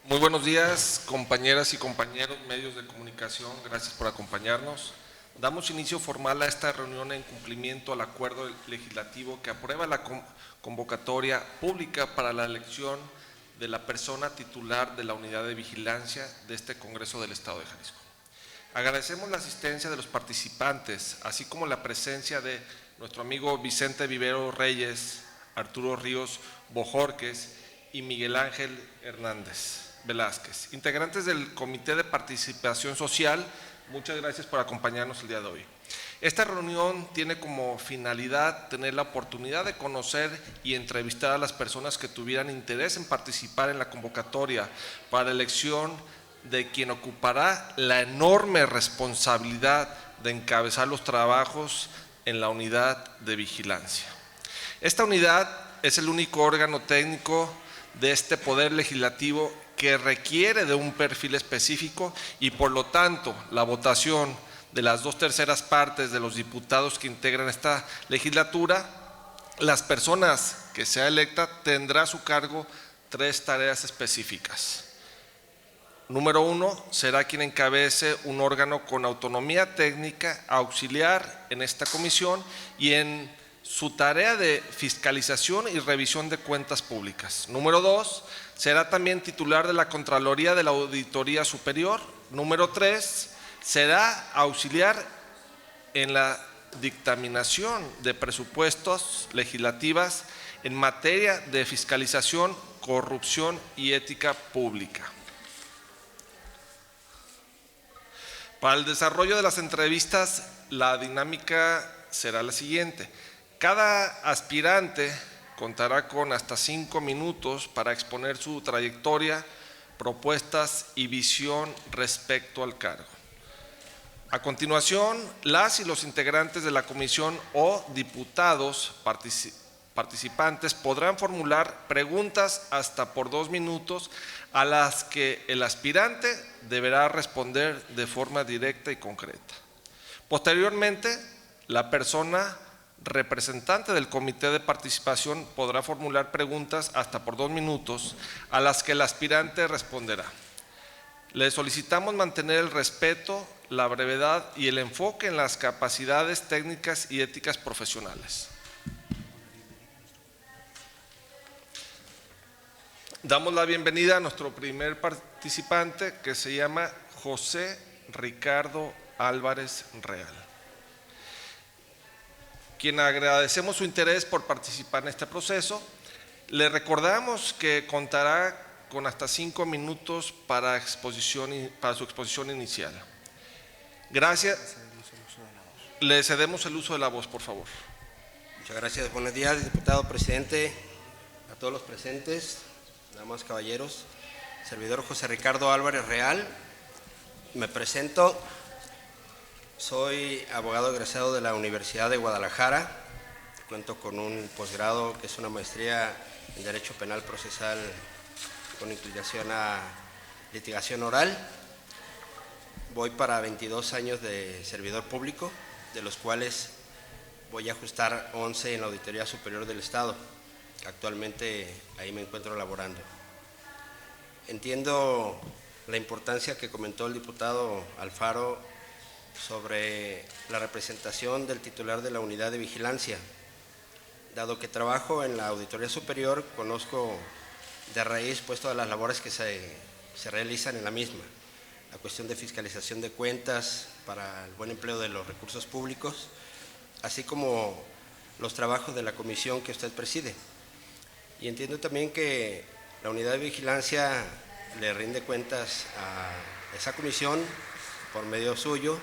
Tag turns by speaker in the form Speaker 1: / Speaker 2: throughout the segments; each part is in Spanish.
Speaker 1: Muy buenos días, compañeras y compañeros, medios de comunicación, gracias por acompañarnos. Damos inicio formal a esta reunión en cumplimiento al acuerdo legislativo que aprueba la convocatoria pública para la elección de la persona titular de la unidad de vigilancia de este Congreso del Estado de Jalisco. Agradecemos la asistencia de los participantes, así como la presencia de nuestro amigo Vicente Vivero Reyes, Arturo Ríos Bojorques y Miguel Ángel Hernández Velázquez, integrantes del Comité de Participación Social. Muchas gracias por acompañarnos el día de hoy. Esta reunión tiene como finalidad tener la oportunidad de conocer y entrevistar a las personas que tuvieran interés en participar en la convocatoria para la elección de quien ocupará la enorme responsabilidad de encabezar los trabajos en la unidad de vigilancia. Esta unidad es el único órgano técnico de este poder legislativo que requiere de un perfil específico y por lo tanto la votación de las 2/3 partes de los diputados que integran esta legislatura, las personas que sea electa tendrá a su cargo 3 tareas específicas. Número 1, será quien encabece un órgano con autonomía técnica auxiliar en esta comisión y en su tarea de fiscalización y revisión de cuentas públicas. Número 2, será también titular de la Contraloría de la Auditoría Superior. Número 3, será auxiliar en la dictaminación de presupuestos legislativas en materia de fiscalización, corrupción y ética pública. Para el desarrollo de las entrevistas, la dinámica será la siguiente. Cada aspirante contará con hasta 5 minutos para exponer su trayectoria, propuestas y visión respecto al cargo. A continuación, las y los integrantes de la comisión o diputados participantes podrán formular preguntas hasta por 2 minutos a las que el aspirante deberá responder de forma directa y concreta. Posteriormente, la persona representante del comité de participación podrá formular preguntas hasta por 2 minutos a las que el aspirante responderá. Le solicitamos mantener el respeto, la brevedad y el enfoque en las capacidades técnicas y éticas profesionales. Damos la bienvenida a nuestro primer participante, que se llama José Ricardo Álvarez Real, quien agradecemos su interés por participar en este proceso. Le recordamos que contará con hasta 5 minutos para su exposición inicial. Gracias. Le cedemos el uso de la voz, por favor.
Speaker 2: Muchas gracias. Buenos días, diputado presidente, a todos los presentes, damas, caballeros. Servidor José Ricardo Álvarez Real. Me presento. Soy abogado egresado de la Universidad de Guadalajara. Cuento con un posgrado que es una maestría en Derecho Penal Procesal con inclinación a litigación oral. Voy para 22 años de servidor público, de los cuales voy a ajustar 11 en la Auditoría Superior del Estado. Actualmente ahí me encuentro laborando. Entiendo la importancia que comentó el diputado Alfaro sobre la representación del titular de la unidad de vigilancia. Dado que trabajo en la Auditoría Superior, conozco de raíz pues todas las labores que se realizan en la misma. La cuestión de fiscalización de cuentas para el buen empleo de los recursos públicos, así como los trabajos de la comisión que usted preside. Y entiendo también que la unidad de vigilancia le rinde cuentas a esa comisión por medio suyo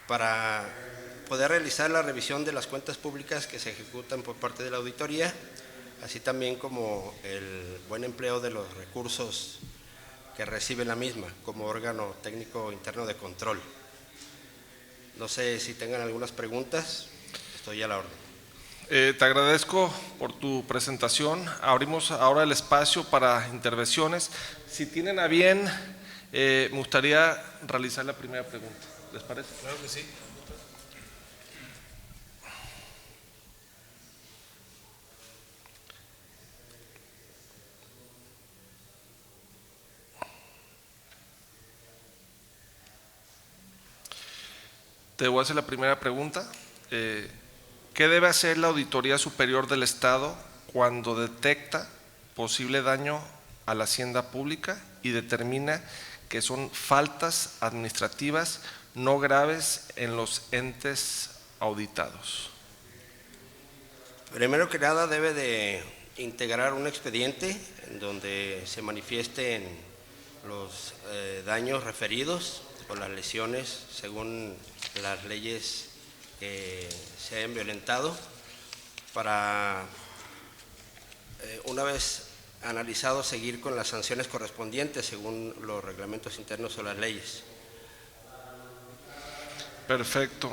Speaker 2: para poder realizar la revisión de las cuentas públicas que se ejecutan por parte de la auditoría, así también como el buen empleo de los recursos que recibe la misma como órgano técnico interno de control. No sé si tengan algunas preguntas, estoy a la orden.
Speaker 1: Te agradezco por tu presentación. Abrimos ahora el espacio para intervenciones. Si tienen a bien, me gustaría realizar la primera pregunta. ¿Les parece?
Speaker 3: Claro que sí.
Speaker 1: Te voy a hacer la primera pregunta. ¿Qué debe hacer la Auditoría Superior del Estado cuando detecta posible daño a la hacienda pública y determina que son faltas administrativas no graves en los entes auditados?
Speaker 2: Primero que nada debe de integrar un expediente en donde se manifiesten los daños referidos o las lesiones según las leyes que se hayan violentado, para una vez analizado seguir con las sanciones correspondientes según los reglamentos internos o las leyes.
Speaker 1: Perfecto.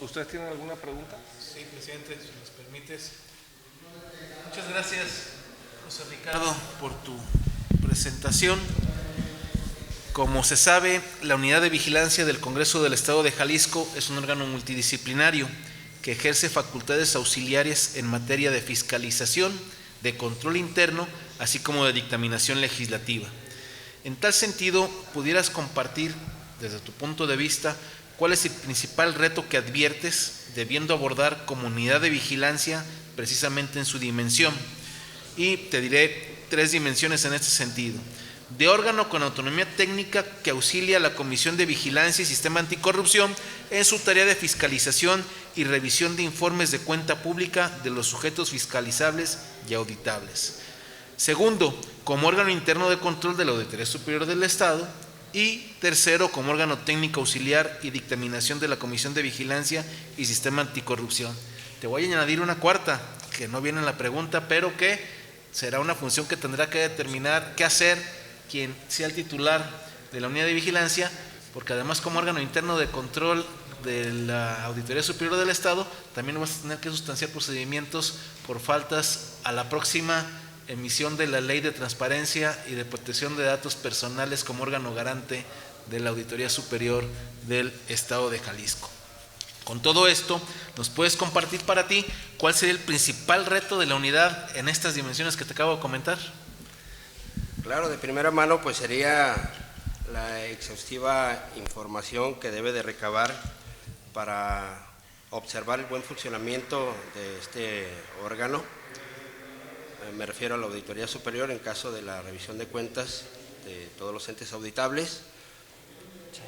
Speaker 1: ¿Ustedes tienen alguna pregunta?
Speaker 3: Sí, presidente, si nos permites. Muchas gracias, José Ricardo, por tu presentación. Como se sabe, la Unidad de Vigilancia del Congreso del Estado de Jalisco es un órgano multidisciplinario que ejerce facultades auxiliares en materia de fiscalización, de control interno, así como de dictaminación legislativa. En tal sentido, ¿pudieras compartir, desde tu punto de vista, cuál es el principal reto que adviertes debiendo abordar como unidad de vigilancia precisamente en su dimensión? Y te diré 3 dimensiones en este sentido. De órgano con autonomía técnica que auxilia a la Comisión de Vigilancia y Sistema Anticorrupción en su tarea de fiscalización y revisión de informes de cuenta pública de los sujetos fiscalizables y auditables. Segundo, como órgano interno de control de la Auditoría Superior del Estado. Y tercero, como órgano técnico auxiliar y dictaminación de la Comisión de Vigilancia y Sistema Anticorrupción. Te voy a añadir una cuarta, que no viene en la pregunta, pero que será una función que tendrá que determinar qué hacer quien sea el titular de la unidad de vigilancia, porque además como órgano interno de control de la Auditoría Superior del Estado, también vas a tener que sustanciar procedimientos por faltas a la próxima emisión de la Ley de Transparencia y de Protección de Datos Personales como órgano garante de la Auditoría Superior del Estado de Jalisco. Con todo esto, ¿nos puedes compartir para ti cuál sería el principal reto de la unidad en estas dimensiones que te acabo de comentar?
Speaker 2: Claro, de primera mano pues sería la exhaustiva información que debe de recabar para observar el buen funcionamiento de este órgano. Me refiero a la Auditoría Superior en caso de la revisión de cuentas de todos los entes auditables,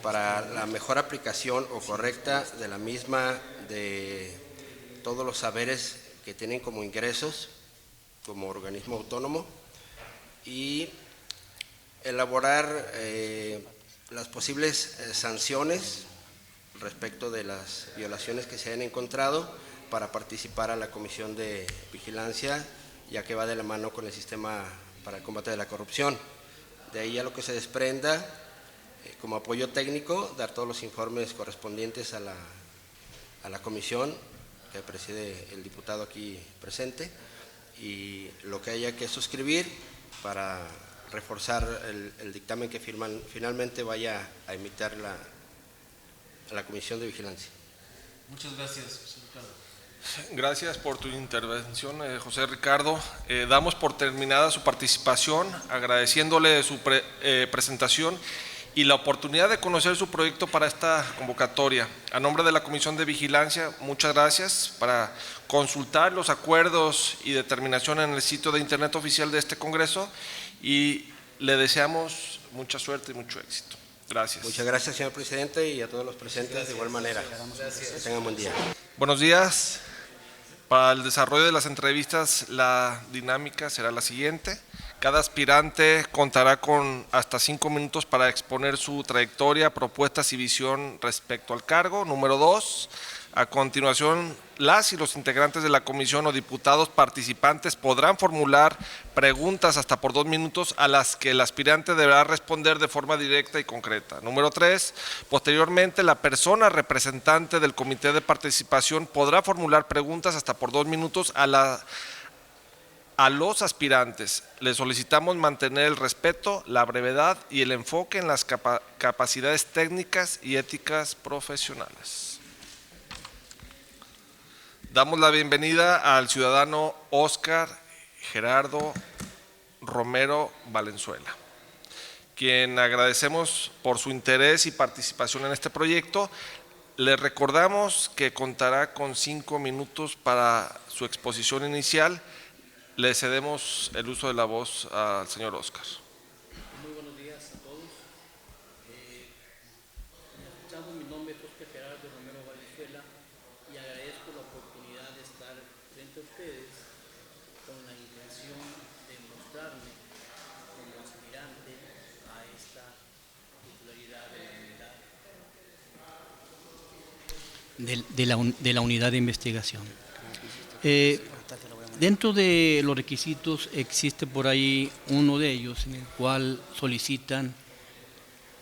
Speaker 2: para la mejor aplicación o correcta de la misma de todos los saberes que tienen como ingresos como organismo autónomo, y elaborar las posibles sanciones respecto de las violaciones que se hayan encontrado para participar a la Comisión de Vigilancia, ya que va de la mano con el sistema para el combate de la corrupción. De ahí a lo que se desprenda, como apoyo técnico, dar todos los informes correspondientes a la comisión que preside el diputado aquí presente, y lo que haya que suscribir para reforzar el dictamen que finalmente vaya a emitir la Comisión de Vigilancia.
Speaker 3: Muchas gracias, José Ricardo.
Speaker 1: Gracias por tu intervención, José Ricardo. Damos por terminada su participación, agradeciéndole su presentación y la oportunidad de conocer su proyecto para esta convocatoria. A nombre de la Comisión de Vigilancia, muchas gracias. Para consultar los acuerdos y determinación en el sitio de internet oficial de este Congreso, y le deseamos mucha suerte y mucho éxito. Gracias.
Speaker 2: Muchas gracias, señor presidente, y a todos los presentes de igual manera.
Speaker 3: Gracias.
Speaker 2: Que tengan buen día.
Speaker 1: Buenos días. Para el desarrollo de las entrevistas, la dinámica será la siguiente. Cada aspirante contará con hasta 5 minutos para exponer su trayectoria, propuestas y visión respecto al cargo. Número 2, a continuación, las y los integrantes de la comisión o diputados participantes podrán formular preguntas hasta por 2 minutos a las que el aspirante deberá responder de forma directa y concreta. Número 3, posteriormente la persona representante del comité de participación podrá formular preguntas hasta por 2 minutos a los aspirantes. Les solicitamos mantener el respeto, la brevedad y el enfoque en las capacidades técnicas y éticas profesionales. Damos la bienvenida al ciudadano Óscar Gerardo Romero Valenzuela, quien agradecemos por su interés y participación en este proyecto. Les recordamos que contará con 5 minutos para su exposición inicial. Le cedemos el uso de la voz al señor Óscar.
Speaker 4: Muy buenos días a todos. Mi nombre es Óscar Gerardo Romero Valenzuela y agradezco la oportunidad de estar frente a ustedes con la intención de mostrarme como aspirante a esta titularidad de la unidad de investigación. Dentro de los requisitos existe por ahí uno de ellos en el cual solicitan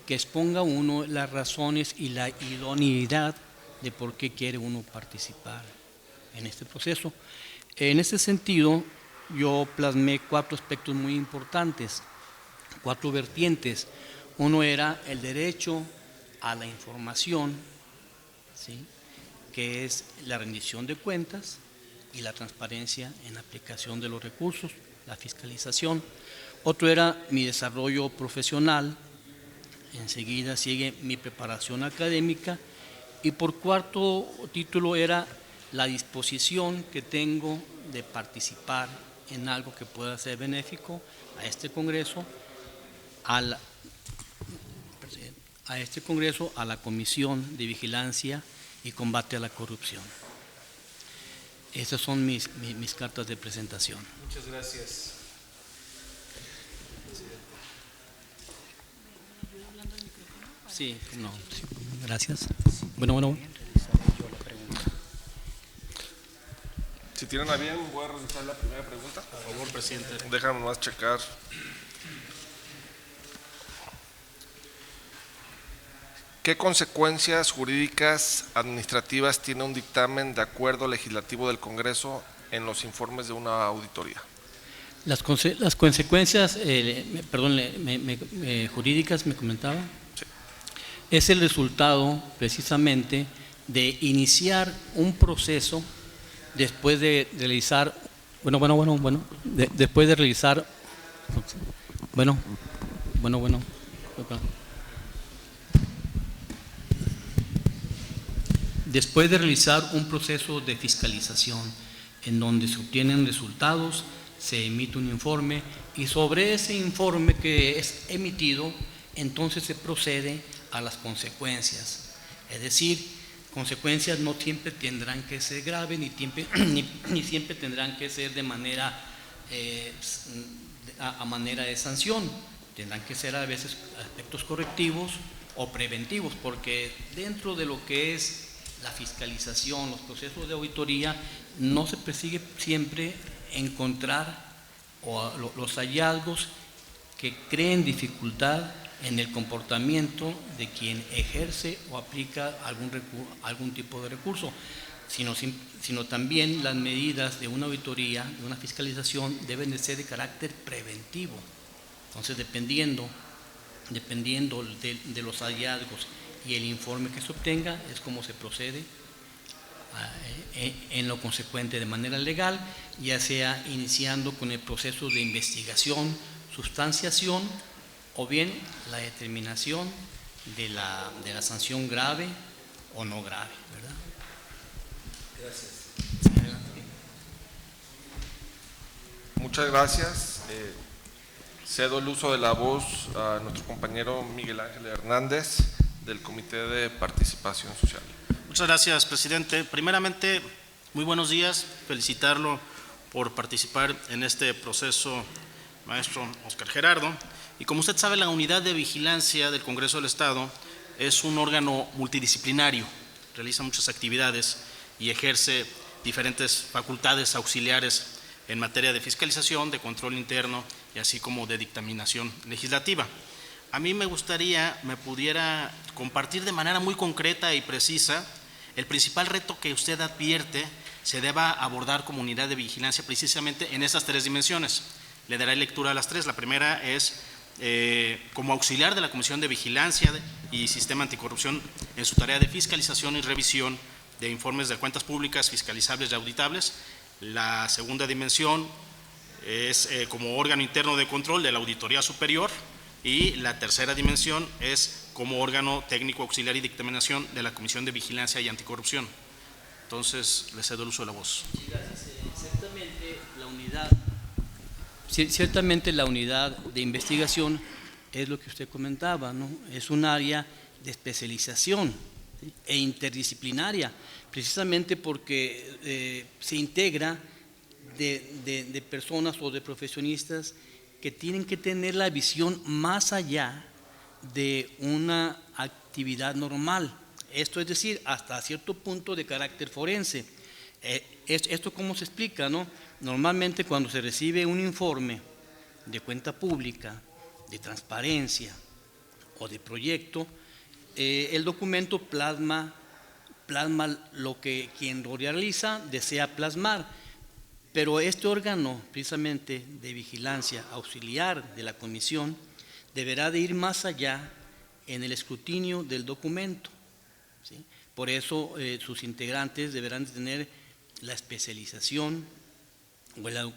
Speaker 4: que exponga uno las razones y la idoneidad de por qué quiere uno participar en este proceso. En ese sentido, yo plasmé 4 aspectos muy importantes, 4 vertientes. Uno era el derecho a la información, ¿sí?, que es la rendición de cuentas y la transparencia en la aplicación de los recursos, la fiscalización. Otro era mi desarrollo profesional, enseguida sigue mi preparación académica y por 4 título era la disposición que tengo de participar en algo que pueda ser benéfico a este Congreso, a la Comisión de Vigilancia y Combate a la Corrupción. Esas son mis cartas de presentación.
Speaker 3: Muchas gracias.
Speaker 4: Sí, no, sí, gracias. Bueno.
Speaker 1: Si tienen a bien, voy a realizar la primera pregunta.
Speaker 3: Por favor, presidente.
Speaker 1: Déjame más checar. ¿Qué consecuencias jurídicas administrativas tiene un dictamen de acuerdo legislativo del Congreso en los informes de una auditoría?
Speaker 4: Las consecuencias, jurídicas, me comentaba,
Speaker 1: Sí.
Speaker 4: Es el resultado precisamente de iniciar un proceso después de realizar, después de realizar, después de realizar un proceso de fiscalización en donde se obtienen resultados, se emite un informe y sobre ese informe que es emitido, entonces se procede a las consecuencias. Es decir, consecuencias no siempre tendrán que ser graves ni siempre tendrán que ser de manera a manera de sanción. Tendrán que ser a veces aspectos correctivos o preventivos, porque dentro de lo que es la fiscalización, los procesos de auditoría, no se persigue siempre encontrar los hallazgos que creen dificultad en el comportamiento de quien ejerce o aplica algún tipo de recurso, sino también las medidas de una auditoría, de una fiscalización, deben de ser de carácter preventivo. Entonces, dependiendo de los hallazgos y el informe que se obtenga, es como se procede en lo consecuente de manera legal, ya sea iniciando con el proceso de investigación, sustanciación o bien la determinación de la sanción grave o no grave, ¿verdad?
Speaker 3: Gracias.
Speaker 1: Muchas gracias. Cedo el uso de la voz a nuestro compañero Miguel Ángel Hernández del Comité de Participación Social.
Speaker 5: Muchas gracias, presidente. Primeramente, muy buenos días. Felicitarlo por participar en este proceso, maestro Óscar Gerardo. Y como usted sabe, la Unidad de Vigilancia del Congreso del Estado es un órgano multidisciplinario, realiza muchas actividades y ejerce diferentes facultades auxiliares en materia de fiscalización, de control interno y así como de dictaminación legislativa. A mí me gustaría, me pudiera compartir de manera muy concreta y precisa el principal reto que usted advierte se deba abordar como unidad de vigilancia precisamente en esas 3 dimensiones. Le daré lectura a las 3. La primera es como auxiliar de la Comisión de Vigilancia y Sistema Anticorrupción en su tarea de fiscalización y revisión de informes de cuentas públicas fiscalizables y auditables. La segunda dimensión es como órgano interno de control de la Auditoría Superior Y la tercera dimensión es como órgano técnico auxiliar y dictaminación de la Comisión de Vigilancia y Anticorrupción. Entonces, le cedo el uso de la voz.
Speaker 4: Ciertamente la unidad de investigación es lo que usted comentaba, ¿no? Es un área de especialización, ¿sí?, e interdisciplinaria, precisamente porque se integra de personas o de profesionistas que tienen que tener la visión más allá de una actividad normal. Esto es decir, hasta cierto punto de carácter forense. ¿Esto cómo se explica, no? Normalmente cuando se recibe un informe de cuenta pública, de transparencia o de proyecto, el documento plasma lo que quien lo realiza desea plasmar, pero este órgano precisamente de vigilancia auxiliar de la comisión deberá de ir más allá en el escrutinio del documento, ¿sí? Por eso sus integrantes deberán tener la especialización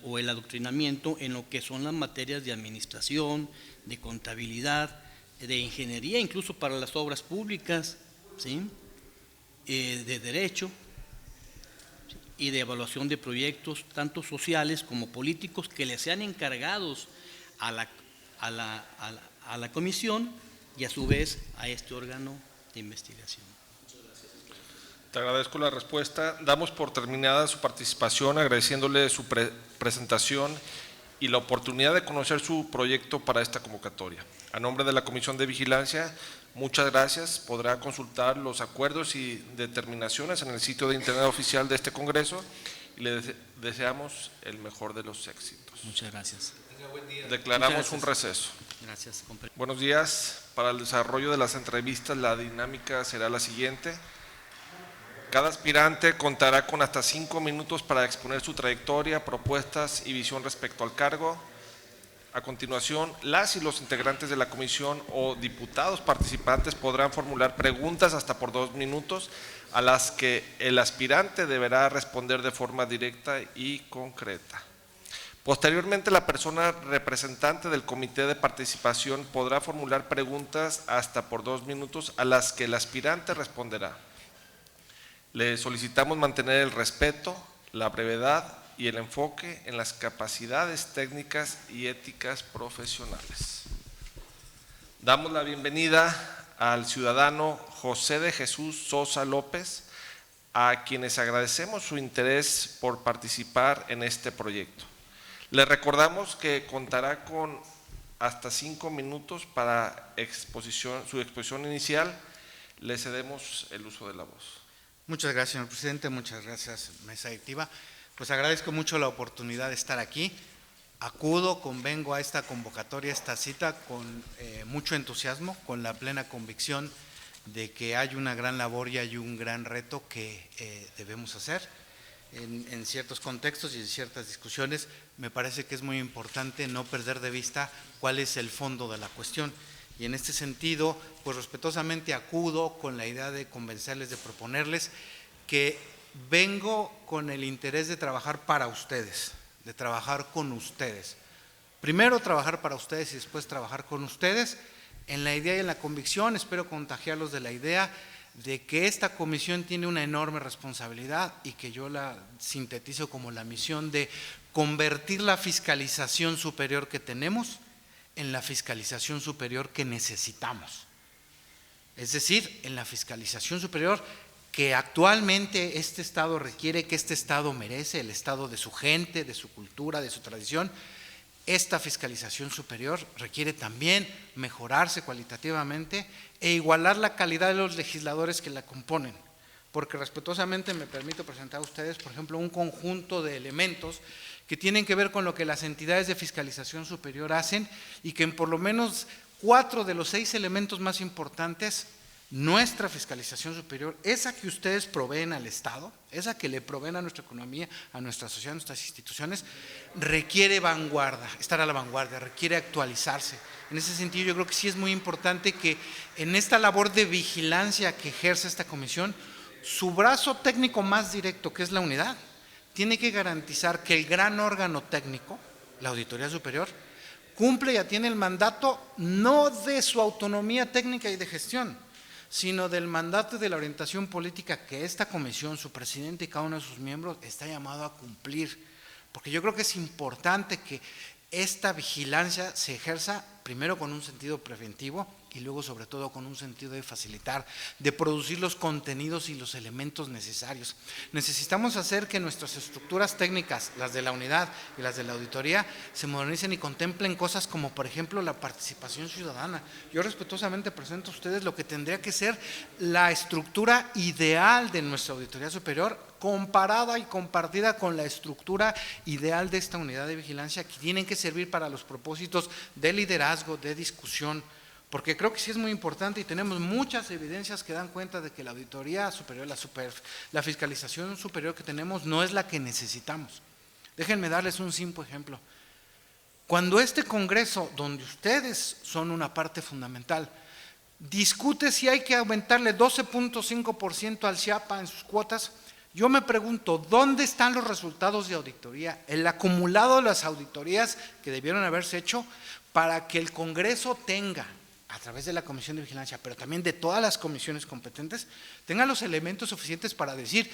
Speaker 4: o el adoctrinamiento en lo que son las materias de administración, de contabilidad, de ingeniería, incluso para las obras públicas, ¿sí?, de derecho, ¿sí?, y de evaluación de proyectos, tanto sociales como políticos, que le sean encargados a la comisión y a su vez a este órgano de investigación.
Speaker 1: Te agradezco la respuesta. Damos por terminada su participación, agradeciéndole su presentación y la oportunidad de conocer su proyecto para esta convocatoria. A nombre de la Comisión de Vigilancia, muchas gracias. Podrá consultar los acuerdos y determinaciones en el sitio de internet oficial de este Congreso y le deseamos el mejor de los éxitos.
Speaker 4: Muchas gracias.
Speaker 1: Declaramos un receso.
Speaker 4: Gracias.
Speaker 1: Buenos días. Para el desarrollo de las entrevistas, la dinámica será la siguiente. Cada aspirante contará con hasta 5 minutos para exponer su trayectoria, propuestas y visión respecto al cargo. A continuación, las y los integrantes de la comisión o diputados participantes podrán formular preguntas hasta por 2 minutos, a las que el aspirante deberá responder de forma directa y concreta. Posteriormente, la persona representante del comité de participación podrá formular preguntas hasta por 2 minutos, a las que el aspirante responderá. Le solicitamos mantener el respeto, la brevedad y el enfoque en las capacidades técnicas y éticas profesionales. Damos la bienvenida al ciudadano José de Jesús Sosa López, a quienes agradecemos su interés por participar en este proyecto. Le recordamos que contará con hasta 5 minutos para su exposición inicial. Le cedemos el uso de la voz.
Speaker 6: Muchas gracias, señor presidente, muchas gracias, mesa directiva. Pues agradezco mucho la oportunidad de estar aquí. Convengo a esta convocatoria, a esta cita con mucho entusiasmo, con la plena convicción de que hay una gran labor y hay un gran reto que debemos hacer. En ciertos contextos y en ciertas discusiones me parece que es muy importante no perder de vista cuál es el fondo de la cuestión. Y en este sentido, pues respetuosamente acudo con la idea de convencerles, de proponerles que vengo con el interés de trabajar para ustedes, de trabajar con ustedes. Primero trabajar para ustedes y después trabajar con ustedes en la idea y en la convicción, espero contagiarlos de la idea de que esta comisión tiene una enorme responsabilidad y que yo la sintetizo como la misión de convertir la fiscalización superior que tenemos en la fiscalización superior que necesitamos. Es decir, en la fiscalización superior que actualmente este Estado requiere, que este Estado merece, el Estado de su gente, de su cultura, de su tradición. Esta fiscalización superior requiere también mejorarse cualitativamente e igualar la calidad de los legisladores que la componen, porque respetuosamente me permito presentar a ustedes, por ejemplo, un conjunto de elementos que tienen que ver con lo que las entidades de fiscalización superior hacen y que en por lo menos 4 de los 6 elementos más importantes, nuestra fiscalización superior, esa que ustedes proveen al Estado, esa que le proveen a nuestra economía, a nuestra sociedad, a nuestras instituciones, requiere vanguardia, estar a la vanguardia, requiere actualizarse. En ese sentido, yo creo que sí es muy importante que en esta labor de vigilancia que ejerce esta comisión, su brazo técnico más directo, que es la unidad, tiene que garantizar que el gran órgano técnico, la Auditoría Superior, cumple y atiene el mandato no de su autonomía técnica y de gestión, sino del mandato y de la orientación política que esta comisión, su presidente y cada uno de sus miembros está llamado a cumplir. Porque yo creo que es importante que esta vigilancia se ejerza primero con un sentido preventivo y luego sobre todo con un sentido de facilitar, de producir los contenidos y los elementos necesarios. Necesitamos hacer que nuestras estructuras técnicas, las de la unidad y las de la auditoría, se modernicen y contemplen cosas como por ejemplo la participación ciudadana. Yo respetuosamente presento a ustedes lo que tendría que ser la estructura ideal de nuestra Auditoría Superior, comparada y compartida con la estructura ideal de esta unidad de vigilancia, que tienen que servir para los propósitos de liderazgo, de discusión, porque creo que sí es muy importante y tenemos muchas evidencias que dan cuenta de que la auditoría superior, la fiscalización superior que tenemos no es la que necesitamos. Déjenme darles un simple ejemplo. Cuando este Congreso, donde ustedes son una parte fundamental, discute si hay que aumentarle 12.5% al CIAPA en sus cuotas, yo me pregunto, ¿dónde están los resultados de auditoría? El acumulado de las auditorías que debieron haberse hecho para que el Congreso tenga, a través de la Comisión de Vigilancia, pero también de todas las comisiones competentes, tengan los elementos suficientes para decir,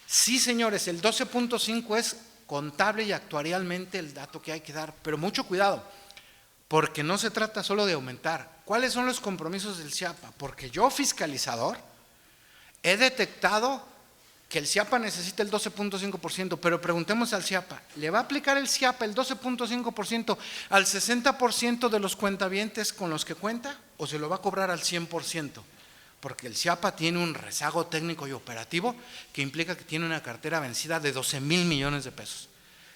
Speaker 6: sí señores, el 12.5 es contable y actuarialmente el dato que hay que dar, pero mucho cuidado, porque no se trata solo de aumentar. ¿Cuáles son los compromisos del CIAPA? Porque yo, fiscalizador, he detectado que el CIAPA necesita el 12.5%, pero preguntemos al CIAPA, ¿le va a aplicar el CIAPA el 12.5% al 60% de los cuentavientes con los que cuenta o se lo va a cobrar al 100%? Porque el CIAPA tiene un rezago técnico y operativo que implica que tiene una cartera vencida de 12,000 millones de pesos.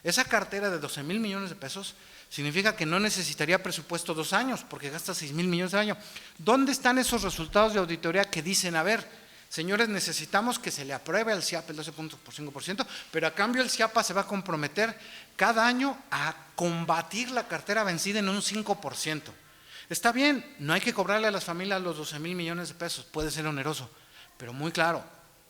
Speaker 6: Esa cartera de 12,000 millones de pesos significa que no necesitaría presupuesto 2 años porque gasta 6,000 millones al año. ¿Dónde están esos resultados de auditoría que dicen, a ver, señores, necesitamos que se le apruebe al CIAPA el 12.5%, pero a cambio el CIAPA se va a comprometer cada año a combatir la cartera vencida en un 5%. Está bien, no hay que cobrarle a las familias los 12,000 millones de pesos, puede ser oneroso, pero muy claro,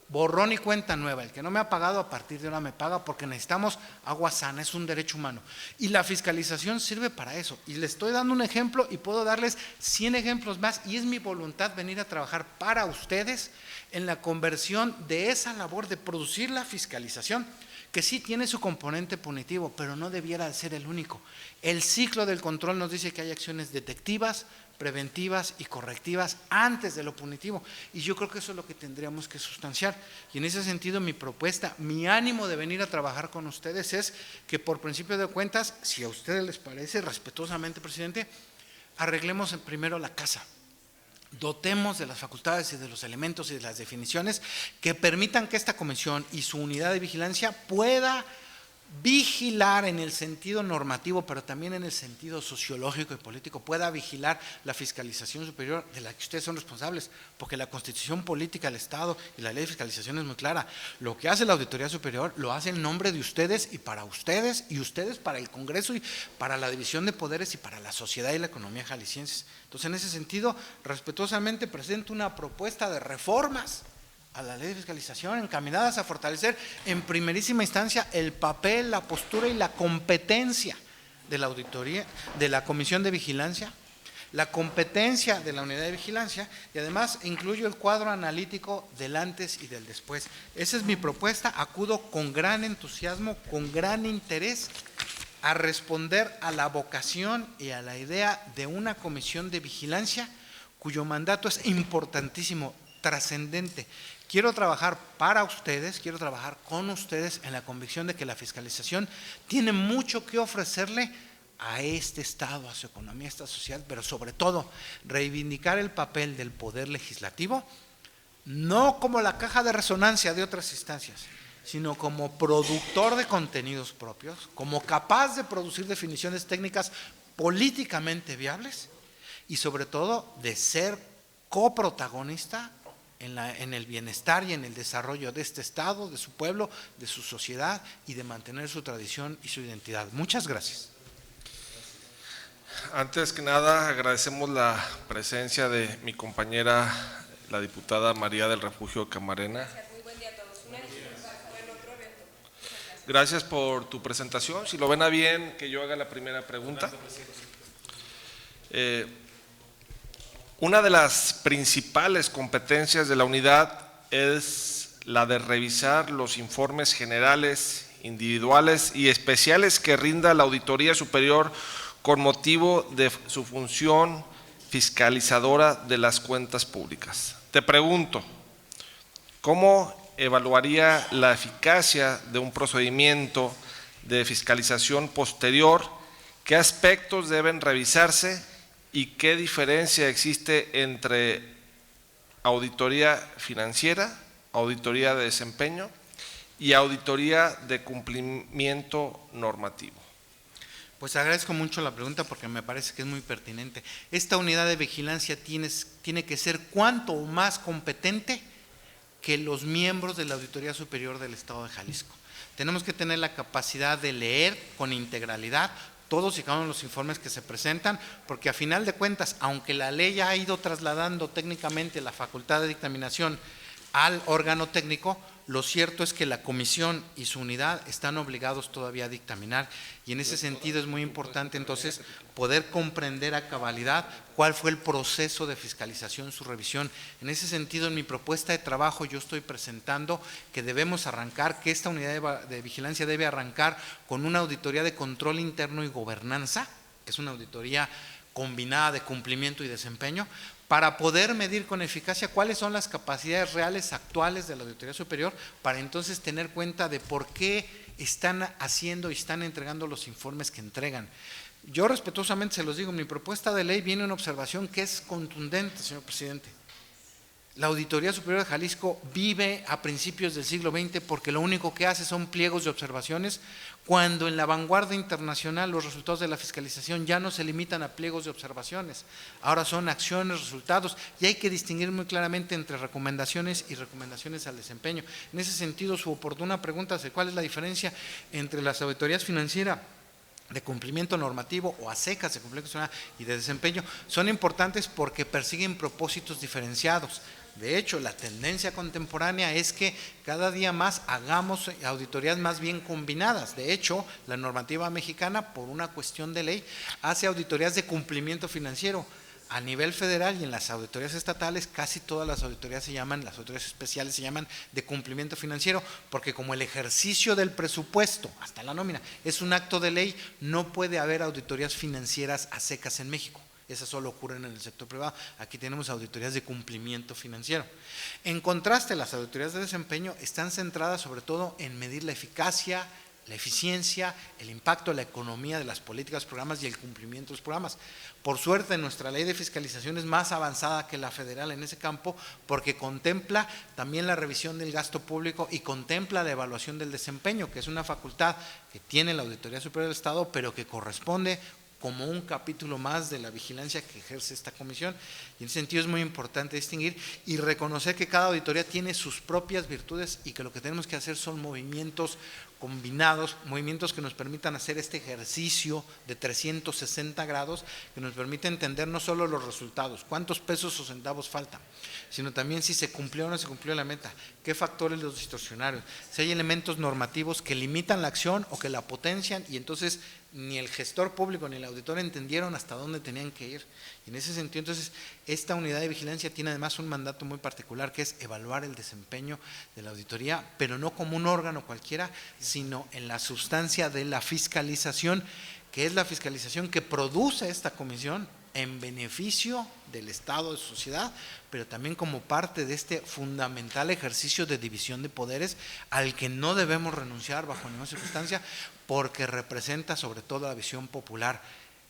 Speaker 6: borrón y cuenta nueva, el que no me ha pagado a partir de ahora me paga porque necesitamos agua sana, es un derecho humano. Y la fiscalización sirve para eso, y les estoy dando un ejemplo y puedo darles 100 ejemplos más, y es mi voluntad venir a trabajar para ustedes en la conversión de esa labor de producir la fiscalización, que sí tiene su componente punitivo, pero no debiera ser el único. El ciclo del control nos dice que hay acciones detectivas, preventivas y correctivas antes de lo punitivo, y yo creo que eso es lo que tendríamos que sustanciar. Y en ese sentido mi propuesta, mi ánimo de venir a trabajar con ustedes es que por principio de cuentas, si a ustedes les parece, respetuosamente, presidente, arreglemos primero la casa. Dotemos de las facultades y de los elementos y de las definiciones que permitan que esta comisión y su unidad de vigilancia pueda vigilar en el sentido normativo, pero también en el sentido sociológico y político, pueda vigilar la fiscalización superior de la que ustedes son responsables, porque la Constitución Política del Estado y la Ley de Fiscalización es muy clara. Lo que hace la Auditoría Superior lo hace en nombre de ustedes y ustedes para el Congreso y para la división de poderes y para la sociedad y la economía jaliscienses. Entonces, en ese sentido, respetuosamente presento una propuesta de reformas a la ley de fiscalización encaminadas a fortalecer en primerísima instancia el papel, la postura y la competencia de la auditoría, de la comisión de vigilancia, la competencia de la unidad de vigilancia, y además incluyo el cuadro analítico del antes y del después. Esa es mi propuesta, acudo con gran entusiasmo, con gran interés a responder a la vocación y a la idea de una comisión de vigilancia cuyo mandato es importantísimo, trascendente. Quiero trabajar para ustedes, quiero trabajar con ustedes en la convicción de que la fiscalización tiene mucho que ofrecerle a este Estado, a su economía, a esta sociedad, pero sobre todo reivindicar el papel del Poder Legislativo, no como la caja de resonancia de otras instancias, sino como productor de contenidos propios, como capaz de producir definiciones técnicas políticamente viables y sobre todo de ser coprotagonista en el bienestar y en el desarrollo de este Estado, de su pueblo, de su sociedad y de mantener su tradición y su identidad. Muchas gracias.
Speaker 1: Antes que nada, agradecemos la presencia de mi compañera, la diputada María del Refugio Camarena.
Speaker 7: Muy buen día a todos. Una disculpa por el otro evento.
Speaker 1: Gracias por tu presentación. Si lo ven a bien, que yo haga la primera pregunta. Una de las principales competencias de la unidad es la de revisar los informes generales, individuales y especiales que rinda la Auditoría Superior con motivo de su función fiscalizadora de las cuentas públicas. Te pregunto, ¿cómo evaluaría la eficacia de un procedimiento de fiscalización posterior? ¿Qué aspectos deben revisarse y qué diferencia existe entre auditoría financiera, auditoría de desempeño y auditoría de cumplimiento normativo?
Speaker 6: Pues agradezco mucho la pregunta porque me parece que es muy pertinente. Esta unidad de vigilancia tiene que ser cuanto más competente que los miembros de la Auditoría Superior del Estado de Jalisco. Tenemos que tener la capacidad de leer con integralidad todos y cada uno de los informes que se presentan, porque a final de cuentas, aunque la ley ha ido trasladando técnicamente la facultad de dictaminación al órgano técnico, lo cierto es que la comisión y su unidad están obligados todavía a dictaminar, y en ese sentido es muy importante entonces poder comprender a cabalidad cuál fue el proceso de fiscalización, su revisión. En ese sentido, en mi propuesta de trabajo yo estoy presentando que debemos arrancar, que esta unidad de vigilancia debe arrancar con una auditoría de control interno y gobernanza, que es una auditoría combinada de cumplimiento y desempeño, para poder medir con eficacia cuáles son las capacidades reales actuales de la Auditoría Superior, para entonces tener cuenta de por qué están haciendo y están entregando los informes que entregan. Yo respetuosamente se los digo, en mi propuesta de ley viene una observación que es contundente, señor presidente. La Auditoría Superior de Jalisco vive a principios del siglo XX porque lo único que hace son pliegos de observaciones, cuando en la vanguardia internacional los resultados de la fiscalización ya no se limitan a pliegos de observaciones, ahora son acciones, resultados, y hay que distinguir muy claramente entre recomendaciones y recomendaciones al desempeño. En ese sentido, su oportuna pregunta de cuál es la diferencia entre las auditorías financieras de cumplimiento normativo o a secas de cumplimiento y de desempeño son importantes porque persiguen propósitos diferenciados. De hecho, la tendencia contemporánea es que cada día más hagamos auditorías más bien combinadas. De hecho, la normativa mexicana, por una cuestión de ley, hace auditorías de cumplimiento financiero. A nivel federal y en las auditorías estatales, casi todas las auditorías las auditorías especiales se llaman de cumplimiento financiero, porque como el ejercicio del presupuesto, hasta la nómina, es un acto de ley, no puede haber auditorías financieras a secas en México. Esas solo ocurren en el sector privado. Aquí tenemos auditorías de cumplimiento financiero. En contraste, las auditorías de desempeño están centradas sobre todo en medir la eficacia, la eficiencia, el impacto de la economía de las políticas, programas y el cumplimiento de los programas. Por suerte, nuestra ley de fiscalización es más avanzada que la federal en ese campo, porque contempla también la revisión del gasto público y contempla la evaluación del desempeño, que es una facultad que tiene la Auditoría Superior del Estado, pero que corresponde como un capítulo más de la vigilancia que ejerce esta comisión. Y en ese sentido es muy importante distinguir y reconocer que cada auditoría tiene sus propias virtudes y que lo que tenemos que hacer son movimientos combinados, movimientos que nos permitan hacer este ejercicio de 360 grados, que nos permite entender no solo los resultados, cuántos pesos o centavos faltan, sino también si se cumplió o no se cumplió la meta, qué factores los distorsionaron, si hay elementos normativos que limitan la acción o que la potencian, y entonces ni el gestor público ni el auditor entendieron hasta dónde tenían que ir. Y en ese sentido, entonces, esta unidad de vigilancia tiene además un mandato muy particular, que es evaluar el desempeño de la auditoría, pero no como un órgano cualquiera, sino en la sustancia de la fiscalización, que es la fiscalización que produce esta comisión en beneficio del Estado, de su sociedad, pero también como parte de este fundamental ejercicio de división de poderes al que no debemos renunciar bajo ninguna circunstancia, porque representa sobre todo la visión popular.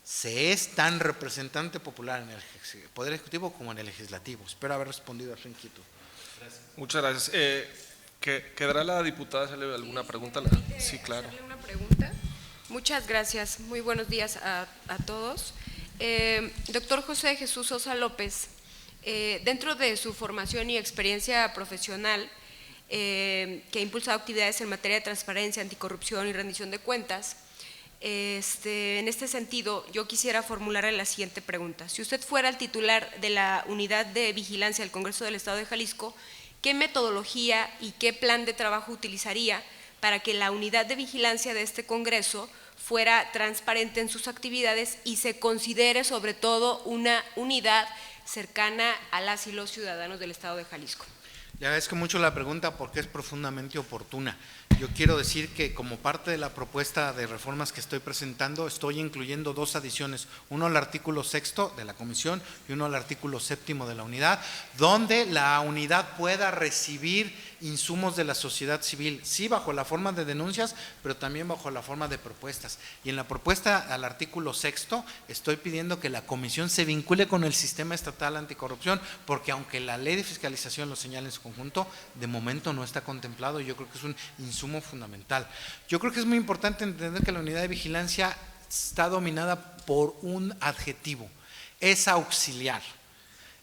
Speaker 6: Se es tan representante popular en el Poder Ejecutivo como en el Legislativo. Espero haber respondido a su inquietud.
Speaker 1: Gracias. Muchas gracias. ¿Quedará la diputada hacerle alguna pregunta? Sí, claro.
Speaker 7: Hacerle una pregunta. Muchas gracias. Muy buenos días a todos. Doctor José Jesús Sosa López, dentro de su formación y experiencia profesional, que ha impulsado actividades en materia de transparencia, anticorrupción y rendición de cuentas, en este sentido, yo quisiera formularle la siguiente pregunta. Si usted fuera el titular de la Unidad de Vigilancia del Congreso del Estado de Jalisco, ¿qué metodología y qué plan de trabajo utilizaría para que la unidad de vigilancia de este Congreso fuera transparente en sus actividades y se considere sobre todo una unidad cercana a las y los ciudadanos del Estado de Jalisco.
Speaker 6: Le agradezco mucho la pregunta porque es profundamente oportuna. Yo quiero decir que como parte de la propuesta de reformas que estoy presentando, estoy incluyendo 2 adiciones, uno al artículo 6º de la comisión y uno al artículo 7º de la unidad, donde la unidad pueda recibir insumos de la sociedad civil, sí bajo la forma de denuncias, pero también bajo la forma de propuestas. Y en la propuesta al artículo 6º estoy pidiendo que la comisión se vincule con el sistema estatal anticorrupción, porque aunque la ley de fiscalización lo señala en su conjunto, de momento no está contemplado y yo creo que es un insumo fundamental. Yo creo que es muy importante entender que la unidad de vigilancia está dominada por un adjetivo, es auxiliar.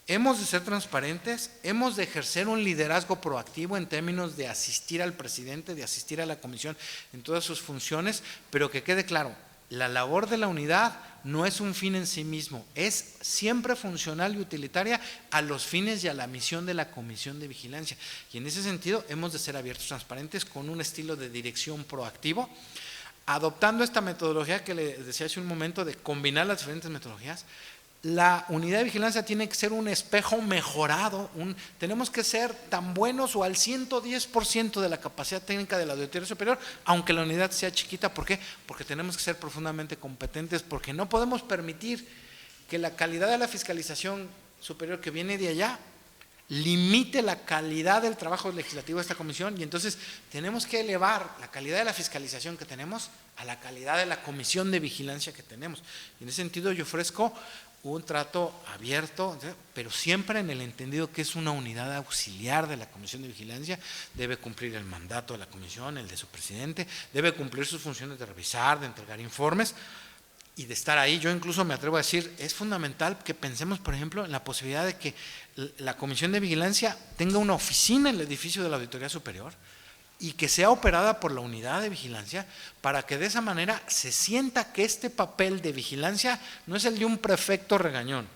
Speaker 6: Hemos de ser transparentes, hemos de ejercer un liderazgo proactivo en términos de asistir al presidente, de asistir a la comisión en todas sus funciones, pero que quede claro, la labor de la unidad no es un fin en sí mismo, es siempre funcional y utilitaria a los fines y a la misión de la Comisión de Vigilancia. Y en ese sentido hemos de ser abiertos, transparentes, con un estilo de dirección proactivo, adoptando esta metodología que le decía hace un momento de combinar las diferentes metodologías. La unidad de vigilancia tiene que ser un espejo mejorado, tenemos que ser tan buenos o al 110% de la capacidad técnica de la Auditoría Superior, aunque la unidad sea chiquita. ¿Por qué? Porque tenemos que ser profundamente competentes, porque no podemos permitir que la calidad de la fiscalización superior que viene de allá limite la calidad del trabajo legislativo de esta comisión, y entonces tenemos que elevar la calidad de la fiscalización que tenemos a la calidad de la comisión de vigilancia que tenemos. Y en ese sentido yo ofrezco un trato abierto, pero siempre en el entendido que es una unidad auxiliar de la Comisión de Vigilancia, debe cumplir el mandato de la comisión, el de su presidente, debe cumplir sus funciones de revisar, de entregar informes y de estar ahí. Yo incluso me atrevo a decir, es fundamental que pensemos, por ejemplo, en la posibilidad de que la Comisión de Vigilancia tenga una oficina en el edificio de la Auditoría Superior y que sea operada por la unidad de vigilancia, para que de esa manera se sienta que este papel de vigilancia no es el de un prefecto regañón,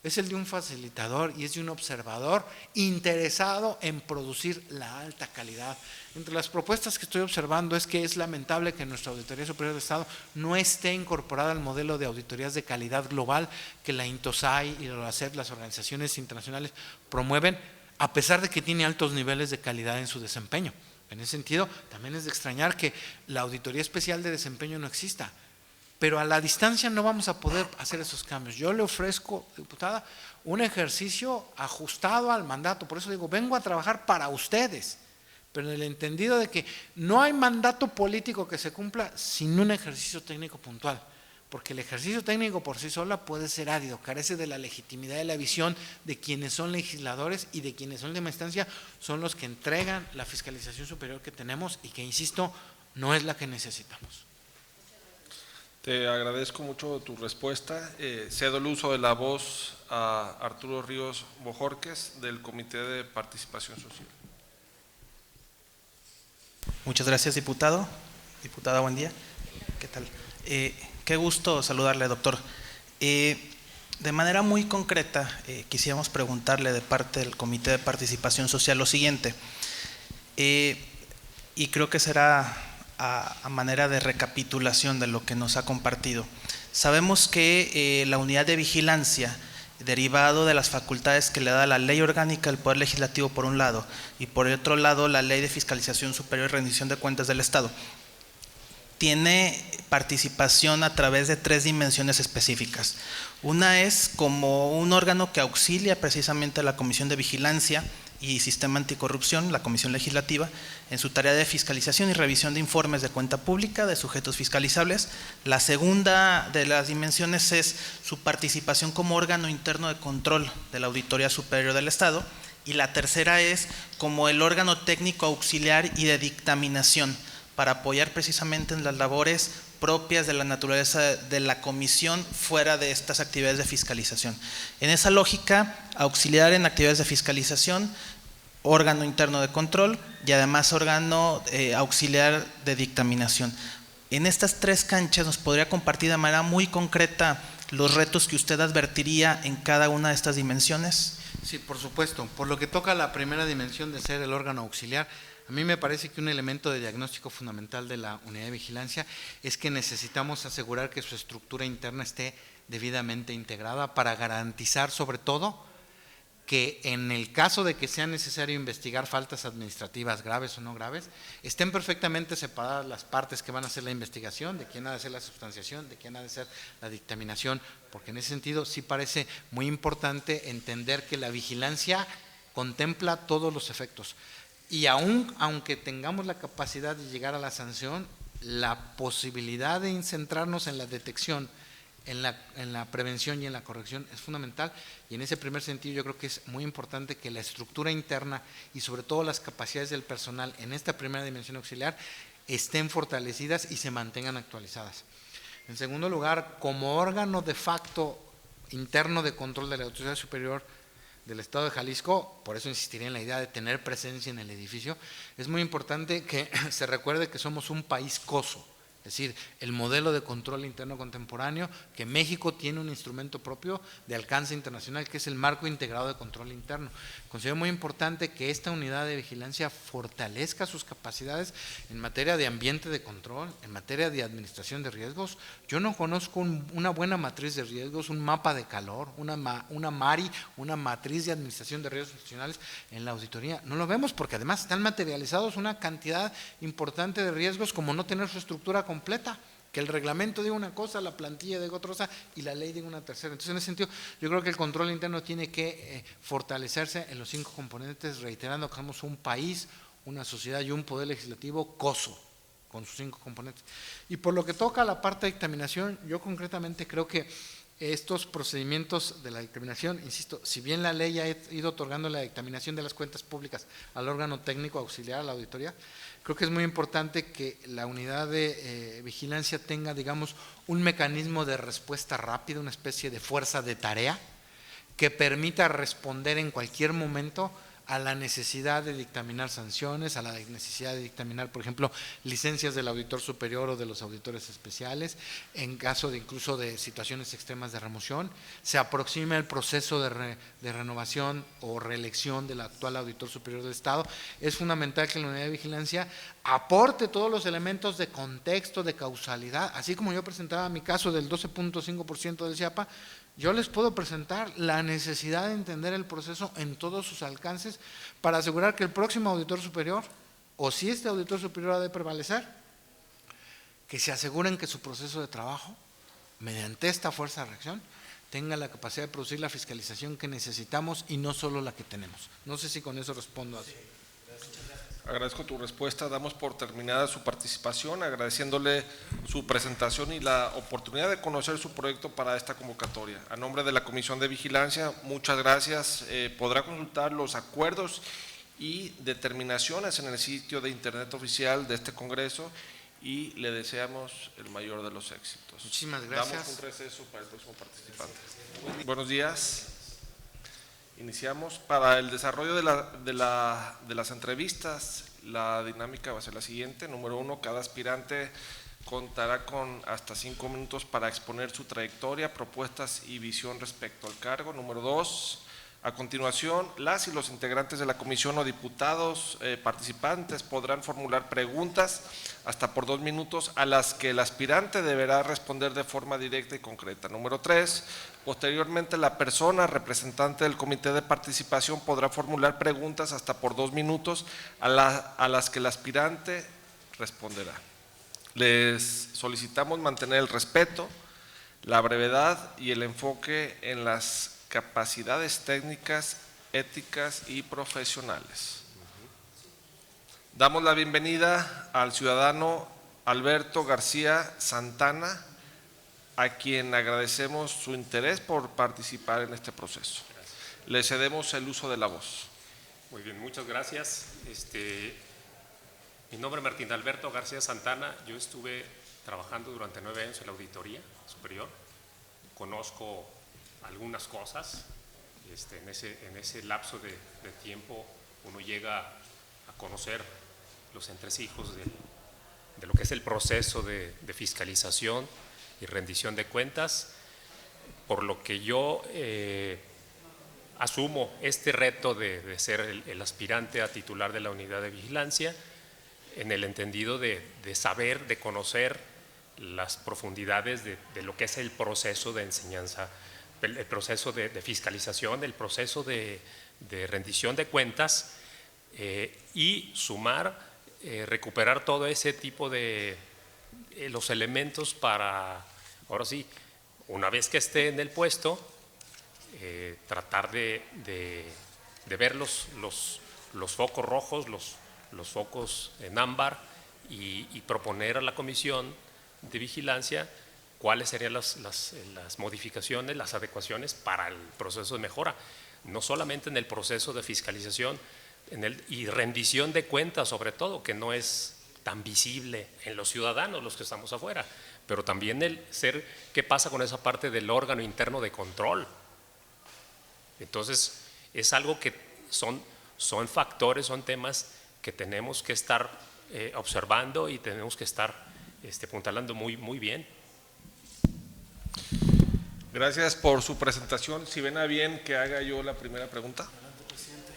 Speaker 6: es el de un facilitador y es de un observador interesado en producir la alta calidad. Entre las propuestas que estoy observando es que es lamentable que nuestra Auditoría Superior de Estado no esté incorporada al modelo de auditorías de calidad global que la INTOSAI y la OACEP, las organizaciones internacionales, promueven, a pesar de que tiene altos niveles de calidad en su desempeño. En ese sentido, también es de extrañar que la Auditoría Especial de Desempeño no exista, pero a la distancia no vamos a poder hacer esos cambios. Yo le ofrezco, diputada, un ejercicio ajustado al mandato, por eso digo, vengo a trabajar para ustedes, pero en el entendido de que no hay mandato político que se cumpla sin un ejercicio técnico puntual, porque el ejercicio técnico por sí sola puede ser árido, carece de la legitimidad de la visión de quienes son legisladores y de quienes son de última instancia son los que entregan la fiscalización superior que tenemos y que, insisto, no es la que necesitamos.
Speaker 1: Te agradezco mucho tu respuesta. Cedo el uso de la voz a Arturo Ríos Bojorquez del Comité de Participación Social.
Speaker 5: Muchas gracias, diputado. Diputada, buen día. ¿Qué tal? Qué gusto saludarle, doctor. De manera muy concreta, quisiéramos preguntarle de parte del Comité de Participación Social lo siguiente, y creo que será a manera de recapitulación de lo que nos ha compartido. Sabemos que la unidad de vigilancia, derivado de las facultades que le da la Ley Orgánica del Poder Legislativo por un lado, y por el otro lado la Ley de Fiscalización Superior y Rendición de Cuentas del Estado, tiene participación a través de 3 dimensiones específicas. Una es como un órgano que auxilia precisamente a la Comisión de Vigilancia y Sistema Anticorrupción, la Comisión Legislativa, en su tarea de fiscalización y revisión de informes de cuenta pública de sujetos fiscalizables. La segunda de las dimensiones es su participación como órgano interno de control de la Auditoría Superior del Estado. Y la tercera es como el órgano técnico auxiliar y de dictaminación, para apoyar precisamente en las labores propias de la naturaleza de la comisión fuera de estas actividades de fiscalización. En esa lógica, auxiliar en actividades de fiscalización, órgano interno de control y además órgano auxiliar de dictaminación. En estas 3 canchas nos podría compartir de manera muy concreta los retos que usted advertiría en cada una de estas dimensiones.
Speaker 6: Sí, por supuesto. Por lo que toca a la primera dimensión de ser el órgano auxiliar, A mí me parece que un elemento de diagnóstico fundamental de la unidad de vigilancia es que necesitamos asegurar que su estructura interna esté debidamente integrada para garantizar sobre todo que en el caso de que sea necesario investigar faltas administrativas graves o no graves, estén perfectamente separadas las partes que van a hacer la investigación, de quién ha de hacer la sustanciación, de quién ha de hacer la dictaminación, porque en ese sentido sí parece muy importante entender que la vigilancia contempla todos los efectos. Y aunque tengamos la capacidad de llegar a la sanción, la posibilidad de centrarnos en la detección, en la prevención y en la corrección es fundamental, y en ese primer sentido yo creo que es muy importante que la estructura interna y sobre todo las capacidades del personal en esta primera dimensión auxiliar estén fortalecidas y se mantengan actualizadas. En segundo lugar, como órgano de facto interno de control de la Autoridad Superior del Estado de Jalisco, por eso insistiré en la idea de tener presencia en el edificio, es muy importante que se recuerde que somos un país coso. Es decir, el modelo de control interno contemporáneo, que México tiene un instrumento propio de alcance internacional, que es el marco integrado de control interno. Considero muy importante que esta unidad de vigilancia fortalezca sus capacidades en materia de ambiente de control, en materia de administración de riesgos. Yo no conozco una buena matriz de riesgos, un mapa de calor, una MARI, una matriz de administración de riesgos institucionales en la auditoría. No lo vemos porque además están materializados una cantidad importante de riesgos, como no tener su estructura completa, que el reglamento diga una cosa, la plantilla diga otra cosa y la ley diga una tercera. Entonces, en ese sentido, yo creo que el control interno tiene que fortalecerse en los 5 componentes, reiterando que somos un país, una sociedad y un poder legislativo coso, con sus 5 componentes. Y por lo que toca a la parte de dictaminación, yo concretamente creo que estos procedimientos de la dictaminación, insisto, si bien la ley ha ido otorgando la dictaminación de las cuentas públicas al órgano técnico auxiliar a la auditoría, creo que es muy importante que la unidad de vigilancia tenga, digamos, un mecanismo de respuesta rápida, una especie de fuerza de tarea que permita responder en cualquier momento a la necesidad de dictaminar sanciones, a la necesidad de dictaminar, por ejemplo, licencias del auditor superior o de los auditores especiales, en caso de incluso de situaciones extremas de remoción, se aproxima el proceso de renovación o reelección del actual auditor superior del Estado. Es fundamental que la unidad de vigilancia aporte todos los elementos de contexto, de causalidad, así como yo presentaba mi caso del 12.5% del CIAPA. Yo les puedo presentar la necesidad de entender el proceso en todos sus alcances para asegurar que el próximo auditor superior, o si este auditor superior ha de prevalecer, que se aseguren que su proceso de trabajo, mediante esta fuerza de reacción, tenga la capacidad de producir la fiscalización que necesitamos y no solo la que tenemos. No sé si con eso respondo a eso.
Speaker 1: Agradezco tu respuesta, damos por terminada su participación, agradeciéndole su presentación y la oportunidad de conocer su proyecto para esta convocatoria. A nombre de la Comisión de Vigilancia, muchas gracias. Podrá consultar los acuerdos y determinaciones en el sitio de internet oficial de este Congreso y le deseamos el mayor de los éxitos.
Speaker 6: Muchísimas gracias.
Speaker 1: Damos un receso para el próximo participante. Buenos días. Iniciamos. Para el desarrollo de las entrevistas, la dinámica va a ser la siguiente. Número 1, cada aspirante contará con hasta 5 minutos para exponer su trayectoria, propuestas y visión respecto al cargo. Número 2, a continuación, las y los integrantes de la comisión o diputados participantes podrán formular preguntas hasta por 2 minutos a las que el aspirante deberá responder de forma directa y concreta. Número 3, posteriormente la persona representante del comité de participación podrá formular preguntas hasta por 2 minutos a las que el aspirante responderá. Les solicitamos mantener el respeto, la brevedad y el enfoque en las capacidades técnicas, éticas y profesionales. Damos la bienvenida al ciudadano Alberto García Santana, a quien agradecemos su interés por participar en este proceso. Le cedemos el uso de la voz.
Speaker 8: Muy bien, muchas gracias. Mi nombre es Martín Alberto García Santana. Yo estuve trabajando durante 9 años en la Auditoría Superior. Conozco algunas cosas. En ese lapso de tiempo uno llega a conocer los entresijos de lo que es el proceso de fiscalización y rendición de cuentas, por lo que yo asumo este reto de ser el aspirante a titular de la unidad de vigilancia, en el entendido de saber, de conocer las profundidades de lo que es el proceso de enseñanza, el proceso de fiscalización, el proceso de rendición de cuentas, y sumar, recuperar todo ese tipo de los elementos para, ahora sí, una vez que esté en el puesto, tratar de ver los focos rojos, los focos en ámbar, y proponer a la comisión de vigilancia cuáles serían las modificaciones, las adecuaciones para el proceso de mejora, no solamente en el proceso de fiscalización y rendición de cuentas, sobre todo, que no es tan visible en los ciudadanos, los que estamos afuera, pero también qué pasa con esa parte del órgano interno de control. Entonces, es algo que son factores, son temas que tenemos que estar observando y tenemos que estar apuntalando muy bien.
Speaker 1: Gracias por su presentación. Si ven a bien que haga yo la primera pregunta.
Speaker 3: Adelante, presidente.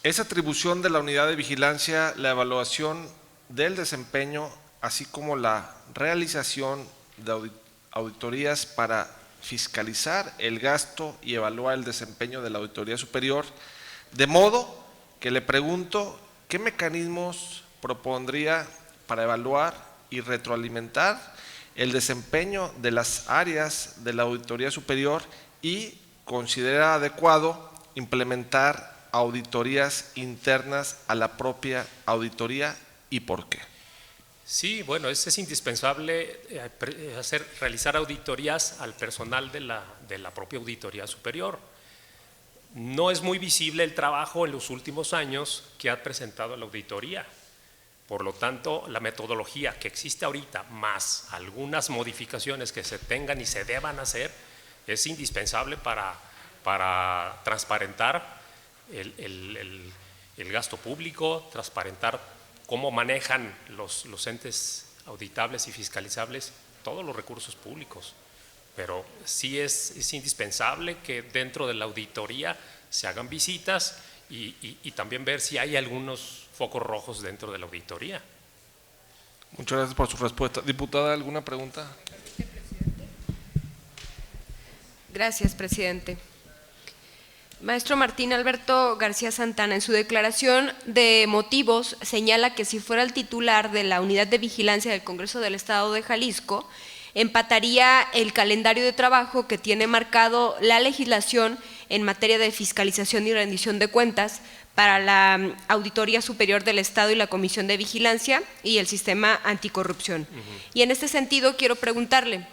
Speaker 1: Es atribución de la unidad de vigilancia la evaluación del desempeño, así como la realización de auditorías para fiscalizar el gasto y evaluar el desempeño de la Auditoría Superior, de modo que le pregunto qué mecanismos propondría para evaluar y retroalimentar el desempeño de las áreas de la Auditoría Superior y considera adecuado implementar auditorías internas a la propia auditoría y por qué.
Speaker 8: Sí, bueno, es indispensable realizar auditorías al personal de la propia Auditoría Superior. No es muy visible el trabajo en los últimos años que ha presentado la auditoría. Por lo tanto, la metodología que existe ahorita, más algunas modificaciones que se tengan y se deban hacer, es indispensable para transparentar el gasto público, transparentar cómo manejan los entes auditables y fiscalizables todos los recursos públicos. Pero sí es indispensable que dentro de la auditoría se hagan visitas y también ver si hay algunos focos rojos dentro de la auditoría.
Speaker 1: Muchas gracias por su respuesta. Diputada, ¿alguna pregunta?
Speaker 7: Gracias, presidente. Maestro Martín Alberto García Santana, en su declaración de motivos, señala que si fuera el titular de la Unidad de Vigilancia del Congreso del Estado de Jalisco, empataría el calendario de trabajo que tiene marcado la legislación en materia de fiscalización y rendición de cuentas para la Auditoría Superior del Estado y la Comisión de Vigilancia y el Sistema Anticorrupción. Y en este sentido quiero preguntarle,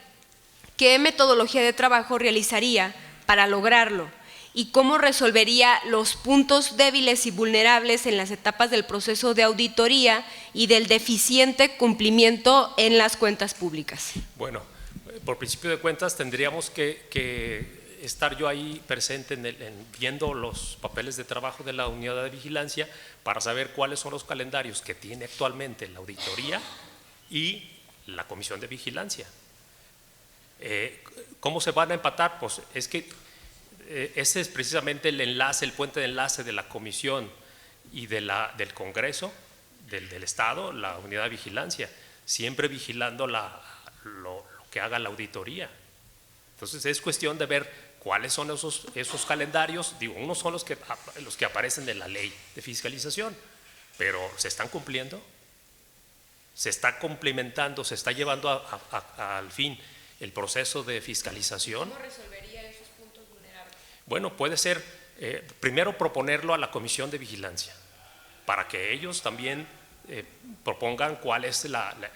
Speaker 7: ¿qué metodología de trabajo realizaría para lograrlo? ¿Y cómo resolvería los puntos débiles y vulnerables en las etapas del proceso de auditoría y del deficiente cumplimiento en las cuentas públicas?
Speaker 8: Bueno, por principio de cuentas tendríamos que estar yo ahí presente viendo los papeles de trabajo de la unidad de vigilancia para saber cuáles son los calendarios que tiene actualmente la auditoría y la comisión de vigilancia. ¿Cómo se van a empatar? Pues es que ese es precisamente el enlace, el puente de enlace de la comisión y del Congreso, del Estado, la unidad de vigilancia, siempre vigilando lo que haga la auditoría. Entonces es cuestión de ver cuáles son esos calendarios. Digo, unos son los que aparecen en la ley de fiscalización, pero ¿se están cumpliendo? ¿Se está complementando? ¿Se está llevando al fin el proceso de fiscalización?
Speaker 7: ¿Cómo resolvería esos puntos vulnerables?
Speaker 8: Bueno, puede ser primero proponerlo a la comisión de vigilancia para que ellos también propongan cuál es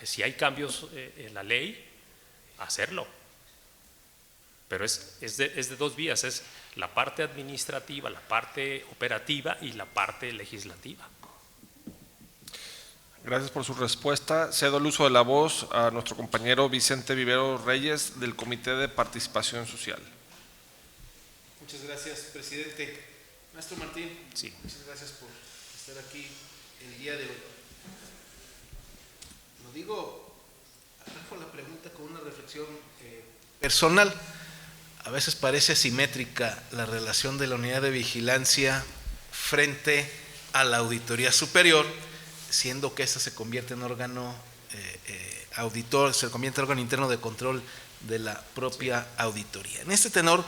Speaker 8: si hay cambios en la ley, hacerlo. Pero es de dos vías, es la parte administrativa, la parte operativa y la parte legislativa.
Speaker 1: Gracias por su respuesta. Cedo el uso de la voz a nuestro compañero Vicente Vivero Reyes del Comité de Participación Social.
Speaker 3: Muchas gracias, presidente. Maestro Martín,
Speaker 8: Sí.
Speaker 3: muchas gracias por estar aquí el día de hoy. Lo digo, arranco la pregunta con una reflexión personal. a veces parece asimétrica la relación de la unidad de vigilancia frente a la Auditoría Superior, siendo que esta se convierte en órgano auditor, se convierte en órgano interno de control de la propia auditoría. En este tenor,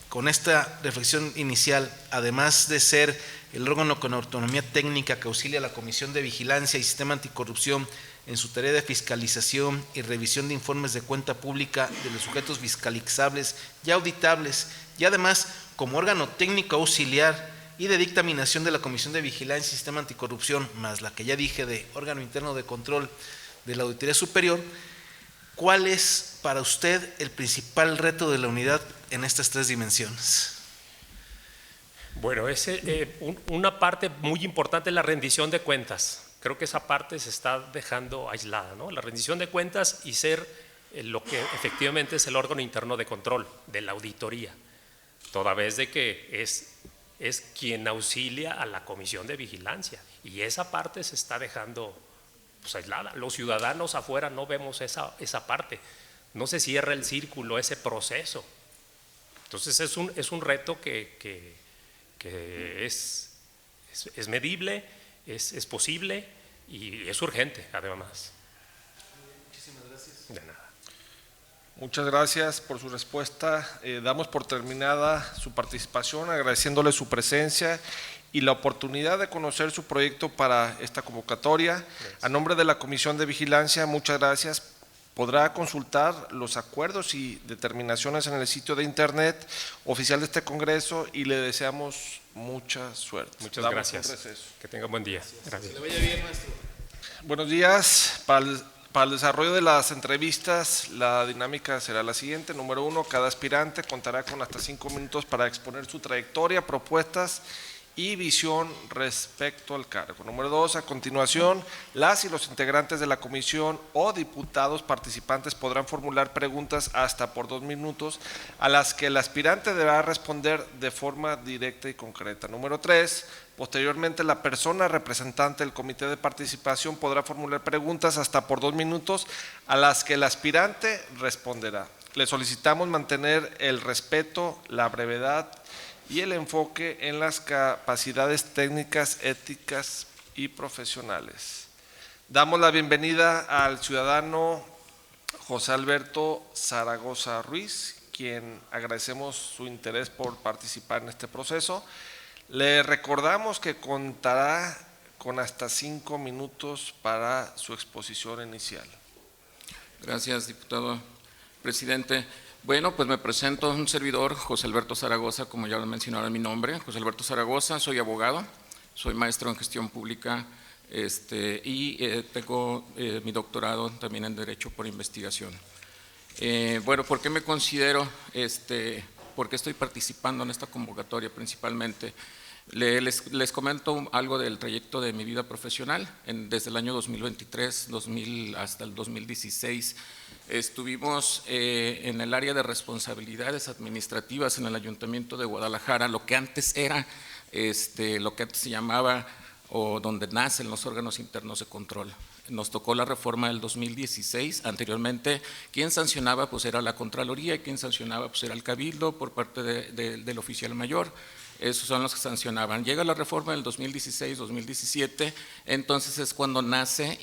Speaker 3: con esta reflexión inicial, además de ser el órgano con autonomía técnica que auxilia a la Comisión de Vigilancia y Sistema Anticorrupción en su tarea de fiscalización y revisión de informes de cuenta pública de los sujetos fiscalizables y auditables, y además como órgano técnico auxiliar y de dictaminación de la Comisión de Vigilancia y Sistema Anticorrupción, más la que ya dije de órgano interno de control de la Auditoría Superior, ¿cuál es para usted el principal reto de la unidad en estas tres dimensiones?
Speaker 8: Bueno, una parte muy importante es la rendición de cuentas. Creo que esa parte se está dejando aislada, ¿no? La rendición de cuentas y ser lo que efectivamente es el órgano interno de control de la auditoría, toda vez de que es quien auxilia a la Comisión de Vigilancia, y esa parte se está dejando pues aislada. Los ciudadanos afuera no vemos esa parte, no se cierra el círculo, ese proceso. Entonces es un reto que es medible, es posible y es urgente además.
Speaker 3: Muchísimas gracias.
Speaker 8: De nada.
Speaker 1: Muchas gracias por su respuesta. Damos por terminada su participación, agradeciéndole su presencia y la oportunidad de conocer su proyecto para esta convocatoria. Gracias. A nombre de la Comisión de Vigilancia, muchas gracias. Podrá consultar los acuerdos y determinaciones en el sitio de internet oficial de este Congreso y le deseamos mucha suerte.
Speaker 8: Muchas gracias. Que tenga un buen día. Gracias.
Speaker 3: Que le vaya bien, maestro.
Speaker 1: Buenos días. Para el desarrollo de las entrevistas, la dinámica será la siguiente. Número 1, cada aspirante contará con hasta 5 minutos para exponer su trayectoria, propuestas y visión respecto al cargo. Número 2, a continuación, las y los integrantes de la comisión o diputados participantes podrán formular preguntas hasta por 2 minutos, a las que el aspirante deberá responder de forma directa y concreta. Número 3, posteriormente la persona representante del comité de participación podrá formular preguntas hasta por 2 minutos, a las que el aspirante responderá. Le solicitamos mantener el respeto, la brevedad y el enfoque en las capacidades técnicas, éticas y profesionales. Damos la bienvenida al ciudadano José Alberto Zaragoza Ruiz, quien agradecemos su interés por participar en este proceso. Le recordamos que contará con hasta 5 minutos para su exposición inicial.
Speaker 9: Gracias, diputado presidente. Bueno, pues me presento, un servidor, José Alberto Zaragoza, como ya lo mencionaron mi nombre, José Alberto Zaragoza, soy abogado, soy maestro en gestión pública y tengo mi doctorado también en Derecho por investigación. Bueno, ¿por qué me considero, por qué estoy participando en esta convocatoria principalmente? Les comento algo del trayecto de mi vida profesional. Desde el año 2023 hasta el 2016 estuvimos en el área de responsabilidades administrativas en el Ayuntamiento de Guadalajara, lo que antes era, lo que antes se llamaba o donde nacen los órganos internos de control. Nos tocó la reforma del 2016, anteriormente quien sancionaba pues era la Contraloría y quien sancionaba pues era el Cabildo por parte del oficial mayor. Esos son los que sancionaban. Llega la reforma del 2016-2017, entonces es cuando nace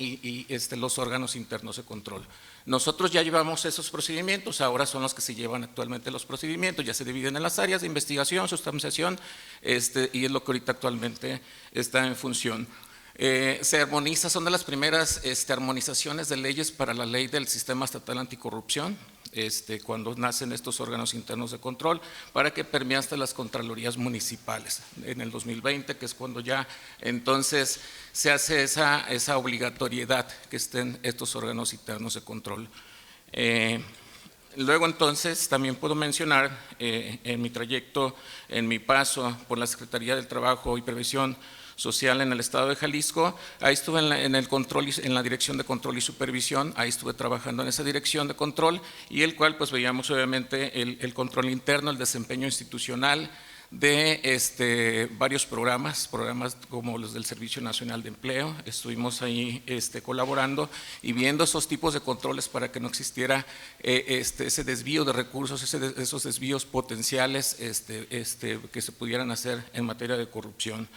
Speaker 9: los órganos internos de control. Nosotros ya llevamos esos procedimientos, ahora son los que se llevan actualmente los procedimientos, ya se dividen en las áreas de investigación, sustanciación, y es lo que ahorita actualmente está en función. Se armoniza, son de las primeras armonizaciones de leyes para la ley del Sistema Estatal Anticorrupción, cuando nacen estos órganos internos de control, para que permee hasta las contralorías municipales en el 2020, que es cuando ya entonces se hace esa obligatoriedad que estén estos órganos internos de control. Luego entonces también puedo mencionar en mi trayecto, en mi paso por la Secretaría del Trabajo y Previsión Social en el estado de Jalisco, ahí estuve en la dirección de control y supervisión, ahí estuve trabajando en esa dirección de control y el cual pues veíamos obviamente el control interno, el desempeño institucional de varios programas como los del Servicio Nacional de Empleo. Estuvimos ahí colaborando y viendo esos tipos de controles para que no existiera ese desvío de recursos, esos desvíos potenciales que se pudieran hacer en materia de corrupción.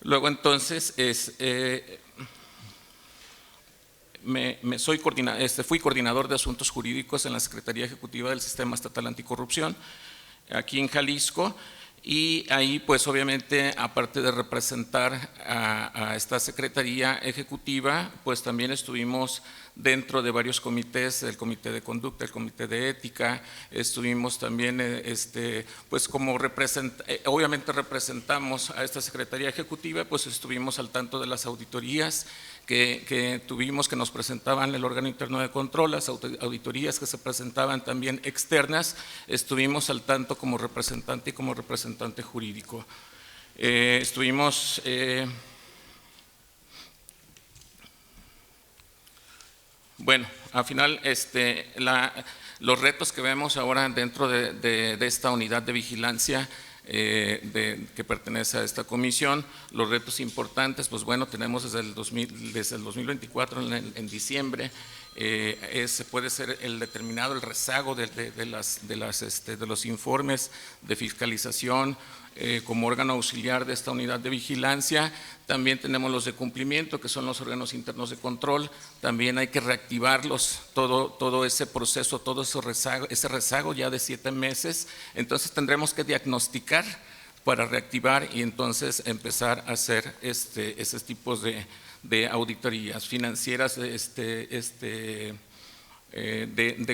Speaker 9: Luego entonces fui coordinador de asuntos jurídicos en la Secretaría Ejecutiva del Sistema Estatal Anticorrupción, aquí en Jalisco, y ahí pues obviamente aparte de representar a esta Secretaría Ejecutiva, pues también estuvimos dentro de varios comités, el Comité de Conducta, el Comité de Ética, estuvimos también, pues como obviamente representamos a esta Secretaría Ejecutiva, pues estuvimos al tanto de las auditorías que tuvimos, que nos presentaban el órgano interno de control, las auditorías que se presentaban también externas, estuvimos al tanto como representante y como representante jurídico. Estuvimos… Bueno, al final los retos que vemos ahora dentro de esta unidad de vigilancia que pertenece a esta comisión, los retos importantes, pues bueno, tenemos desde el 2024 en diciembre, puede ser el determinado, el rezago de los informes de fiscalización como órgano auxiliar de esta unidad de vigilancia. También tenemos los de cumplimiento, que son los órganos internos de control. También hay que reactivarlos, todo ese proceso, todo ese rezago ya de 7 meses. Entonces tendremos que diagnosticar para reactivar y entonces empezar a hacer esos tipos de auditorías financieras de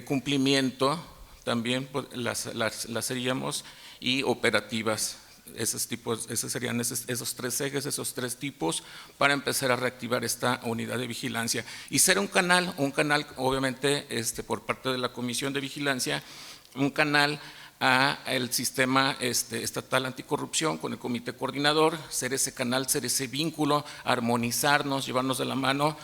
Speaker 9: cumplimiento, también pues, las haríamos, y operativas. Esos serían esos 3 ejes, esos 3 tipos para empezar a reactivar esta unidad de vigilancia y ser un canal obviamente por parte de la Comisión de Vigilancia, un canal al sistema estatal anticorrupción con el comité coordinador, ser ese canal, ser ese vínculo, armonizarnos, llevarnos de la mano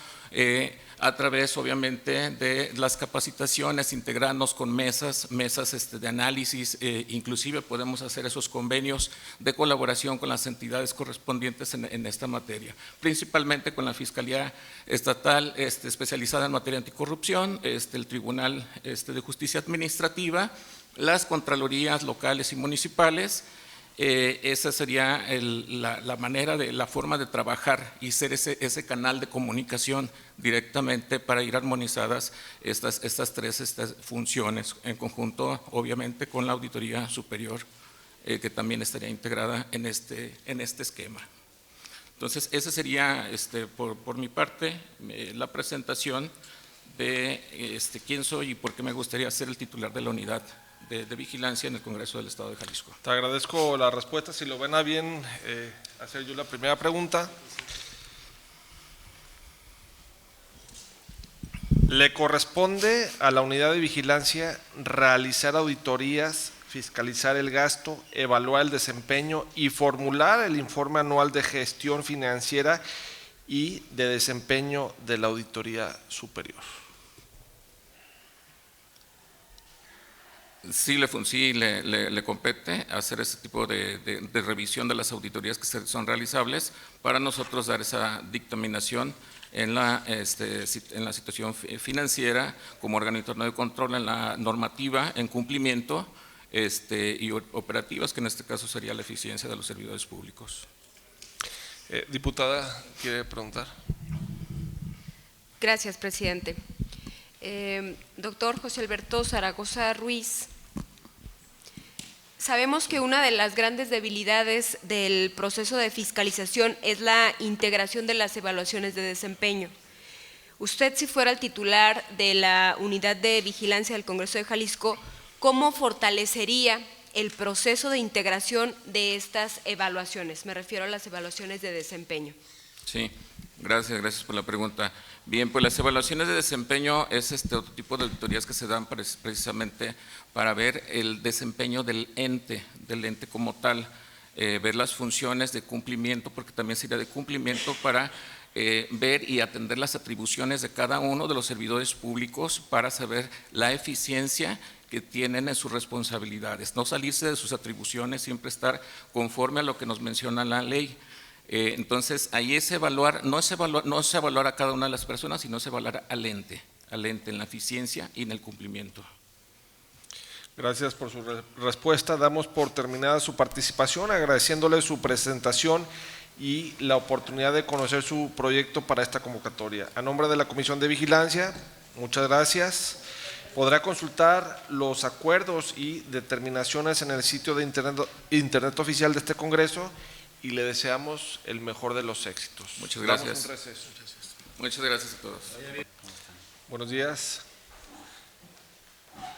Speaker 9: a través obviamente de las capacitaciones, integrarnos con mesas de análisis, inclusive podemos hacer esos convenios de colaboración con las entidades correspondientes en esta materia, principalmente con la Fiscalía Estatal especializada en materia anticorrupción, el Tribunal de Justicia Administrativa, las Contralorías locales y municipales. Esa sería la forma de trabajar y ser ese canal de comunicación directamente para ir armonizadas estas 3 funciones en conjunto, obviamente con la Auditoría Superior, que también estaría integrada en este esquema. Entonces, esa sería por mi parte la presentación de quién soy y por qué me gustaría ser el titular de la unidad de vigilancia en el Congreso del Estado de Jalisco.
Speaker 1: Te agradezco la respuesta. Si lo ven a bien, hacer yo la primera pregunta. ¿Le corresponde a la unidad de vigilancia realizar auditorías, fiscalizar el gasto, evaluar el desempeño y formular el informe anual de gestión financiera y de desempeño de la Auditoría Superior?
Speaker 9: Sí, le compete hacer ese tipo de revisión de las auditorías que son realizables para nosotros dar esa dictaminación en la situación financiera como órgano interno de control, en la normativa, en cumplimiento y operativas, que en este caso sería la eficiencia de los servidores públicos.
Speaker 1: Diputada, ¿quiere preguntar?
Speaker 7: Gracias, presidente. Doctor José Alberto Zaragoza Ruiz, sabemos que una de las grandes debilidades del proceso de fiscalización es la integración de las evaluaciones de desempeño. Usted, si fuera el titular de la unidad de vigilancia del Congreso de Jalisco, ¿cómo fortalecería el proceso de integración de estas evaluaciones? Me refiero a las evaluaciones de desempeño.
Speaker 9: Sí, gracias por la pregunta. Bien, pues las evaluaciones de desempeño es otro tipo de auditorías que se dan precisamente para ver el desempeño del ente como tal, ver las funciones de cumplimiento, porque también sería de cumplimiento para ver y atender las atribuciones de cada uno de los servidores públicos para saber la eficiencia que tienen en sus responsabilidades, no salirse de sus atribuciones, siempre estar conforme a lo que nos menciona la ley. Entonces, ahí es evaluar, no es evaluar a cada una de las personas, sino es evaluar al ente en la eficiencia y en el cumplimiento.
Speaker 1: Gracias por su respuesta. Damos por terminada su participación, agradeciéndole su presentación y la oportunidad de conocer su proyecto para esta convocatoria. A nombre de la Comisión de Vigilancia, muchas gracias. Podrá consultar los acuerdos y determinaciones en el sitio de internet oficial de este Congreso y le deseamos el mejor de los éxitos.
Speaker 9: Muchas gracias.
Speaker 1: Damos un receso.
Speaker 9: Muchas gracias a todos.
Speaker 1: Buenos días.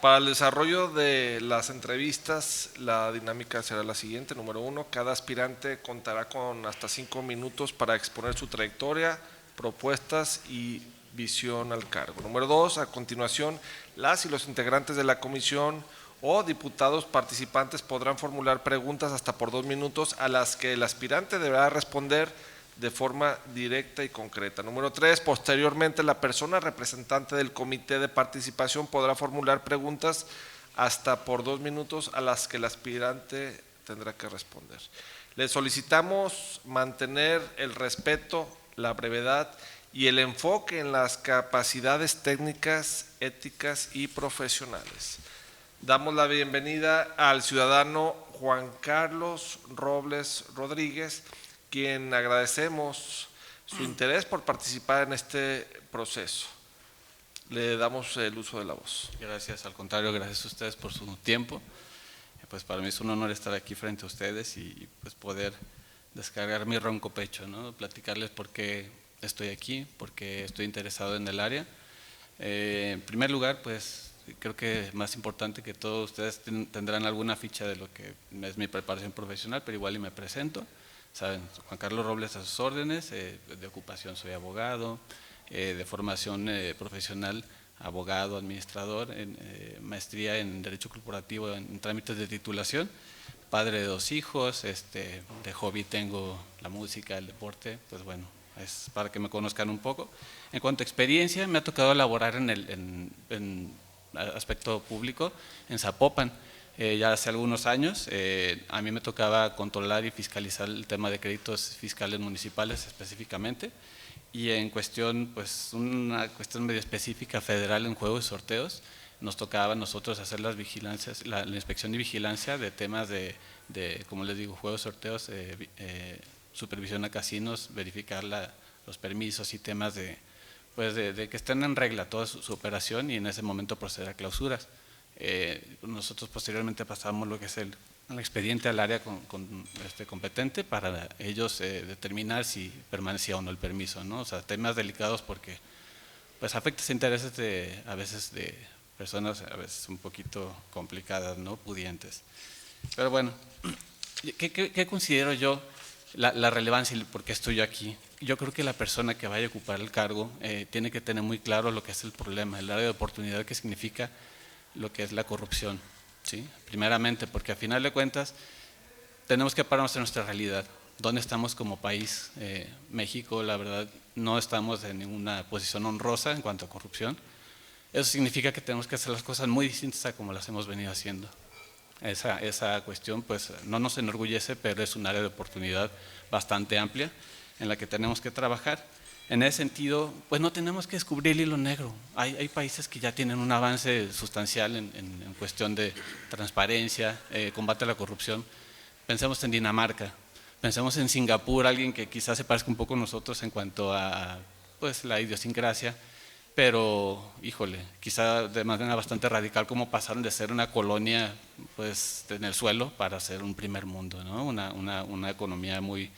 Speaker 1: Para el desarrollo de las entrevistas, la dinámica será la siguiente. Número 1, cada aspirante contará con hasta 5 minutos para exponer su trayectoria, propuestas y visión al cargo. Número 2, a continuación, las y los integrantes de la comisión o diputados participantes podrán formular preguntas hasta por 2 minutos a las que el aspirante deberá responder de forma directa y concreta. Número 3, posteriormente la persona representante del comité de participación podrá formular preguntas hasta por 2 minutos a las que el aspirante tendrá que responder. Le solicitamos mantener el respeto, la brevedad y el enfoque en las capacidades técnicas, éticas y profesionales. Damos la bienvenida al ciudadano Juan Carlos Robles Rodríguez, quien agradecemos su interés por participar en este proceso. Le damos el uso de la voz.
Speaker 10: Gracias, al contrario, gracias a ustedes por su tiempo. Pues para mí es un honor estar aquí frente a ustedes y pues poder descargar mi ronco pecho, ¿no? Platicarles por qué estoy aquí, por qué estoy interesado en el área. En primer lugar, pues creo que más importante que todos ustedes tendrán alguna ficha de lo que es mi preparación profesional, pero igual y me presento. Saben, Juan Carlos Robles a sus órdenes, de ocupación soy abogado, de formación profesional, abogado, administrador, maestría en Derecho Corporativo en trámites de titulación, padre de 2 hijos, de hobby tengo la música, el deporte, pues bueno, es para que me conozcan un poco. En cuanto a experiencia, me ha tocado laborar en aspecto público en Zapopan. Ya hace algunos años, a mí me tocaba controlar y fiscalizar el tema de créditos fiscales municipales específicamente, y en cuestión, pues una cuestión medio específica federal en juegos y sorteos, nos tocaba a nosotros hacer las vigilancias, la inspección y vigilancia de temas de como les digo, juegos, sorteos, supervisión a casinos, verificar los permisos y temas de que estén en regla toda su operación y en ese momento proceder a clausuras. Nosotros posteriormente pasamos lo que es el expediente al área competente para ellos determinar si permanecía o no el permiso, ¿no? O sea, temas delicados porque pues afecta intereses a veces de personas a veces un poquito complicadas, ¿no? Pudientes. Pero bueno, ¿qué considero yo la relevancia y por qué estoy yo aquí? Yo creo que la persona que vaya a ocupar el cargo tiene que tener muy claro lo que es el problema, el área de oportunidad que significa lo que es la corrupción, ¿sí? Primeramente, porque a final de cuentas tenemos que pararnos en nuestra realidad. ¿Dónde estamos como país? México, la verdad, no estamos en ninguna posición honrosa en cuanto a corrupción. Eso significa que tenemos que hacer las cosas muy distintas a como las hemos venido haciendo. Esa cuestión pues no nos enorgullece, pero es un área de oportunidad bastante amplia en la que tenemos que trabajar. En ese sentido, pues no tenemos que descubrir el hilo negro. Hay países que ya tienen un avance sustancial en cuestión de transparencia, combate a la corrupción. Pensemos en Dinamarca, pensemos en Singapur, alguien que quizás se parezca un poco a nosotros en cuanto a pues, la idiosincrasia, pero, híjole, quizá de manera bastante radical, como pasaron de ser una colonia pues, en el suelo para ser un primer mundo, ¿no? Una economía muy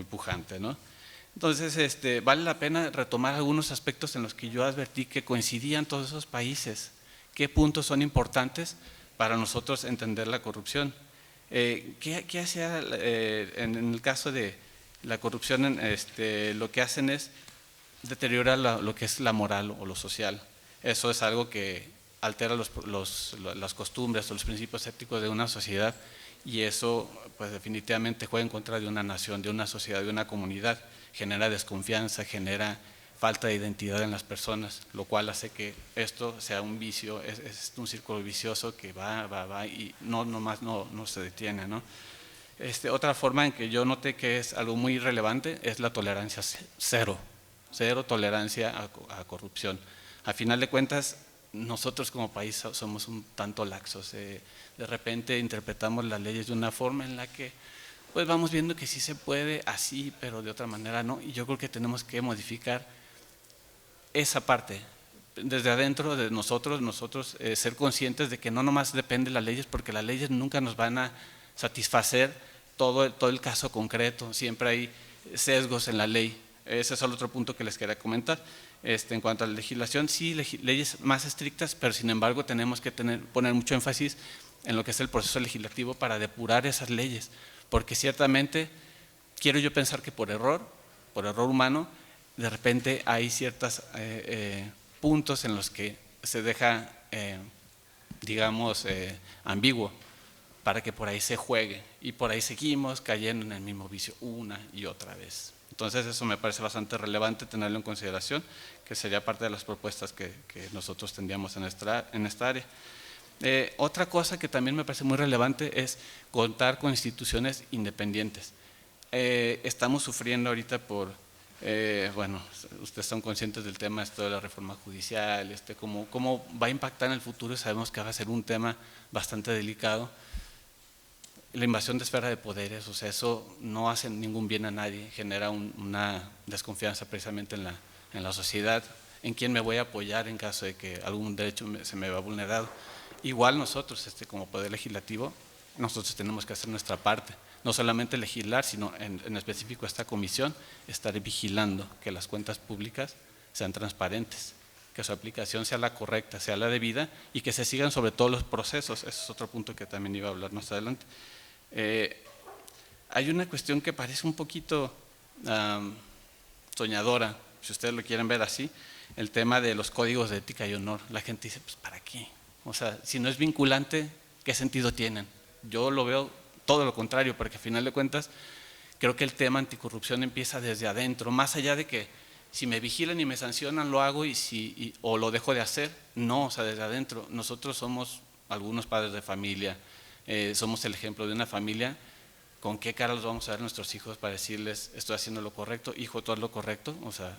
Speaker 10: pujante, ¿no? Entonces, vale la pena retomar algunos aspectos en los que yo advertí que coincidían todos esos países. ¿Qué puntos son importantes para nosotros entender la corrupción? ¿Qué hacía en el caso de la corrupción? Lo que hacen es deteriorar lo que es la moral o lo social. Eso es algo que altera las costumbres o los principios éticos de una sociedad, y eso pues definitivamente juega en contra de una nación, de una sociedad, de una comunidad. Genera desconfianza, genera falta de identidad en las personas, lo cual hace que esto sea un vicio, es un círculo vicioso que va y no se detiene, ¿no? Otra forma en que yo noté que es algo muy relevante es la tolerancia cero tolerancia a corrupción. A final de cuentas, nosotros como país somos un tanto laxos, de repente interpretamos las leyes de una forma en la que pues vamos viendo que sí se puede así, pero de otra manera no, y yo creo que tenemos que modificar esa parte, desde adentro de nosotros ser conscientes de que no nomás depende de las leyes, porque las leyes nunca nos van a satisfacer todo el caso concreto, siempre hay sesgos en la ley. Ese es el otro punto que les quería comentar. En cuanto a la legislación, sí, leyes más estrictas, pero sin embargo tenemos que poner mucho énfasis en lo que es el proceso legislativo para depurar esas leyes, porque ciertamente quiero yo pensar que por error humano, de repente hay ciertos puntos en los que se deja, digamos, ambiguo, para que por ahí se juegue, y por ahí seguimos cayendo en el mismo vicio una y otra vez. Entonces eso me parece bastante relevante tenerlo en consideración, que sería parte de las propuestas que nosotros tendríamos en esta área. Otra cosa que también me parece muy relevante es contar con instituciones independientes. Estamos sufriendo ahorita bueno, ustedes son conscientes del tema esto de la reforma judicial, cómo va a impactar en el futuro, sabemos que va a ser un tema bastante delicado. La invasión de esfera de poderes, o sea, eso no hace ningún bien a nadie, genera una desconfianza precisamente en la sociedad, en quién me voy a apoyar en caso de que algún derecho se me vea vulnerado. Igual nosotros, como Poder Legislativo, nosotros tenemos que hacer nuestra parte, no solamente legislar, sino en específico esta comisión, estar vigilando que las cuentas públicas sean transparentes, que su aplicación sea la correcta, sea la debida y que se sigan sobre todo los procesos. Ese es otro punto que también iba a hablar más adelante. Hay una cuestión que parece un poquito soñadora, si ustedes lo quieren ver así, el tema de los códigos de ética y honor. La gente dice, pues ¿para qué? O sea, si no es vinculante, ¿qué sentido tienen? Yo lo veo todo lo contrario, porque al final de cuentas creo que el tema anticorrupción empieza desde adentro, más allá de que si me vigilan y me sancionan lo hago o lo dejo de hacer, no, o sea, desde adentro. Nosotros somos algunos padres de familia, somos el ejemplo de una familia. ¿Con qué cara los vamos a ver a nuestros hijos para decirles estoy haciendo lo correcto, hijo, tú haz lo correcto? O sea,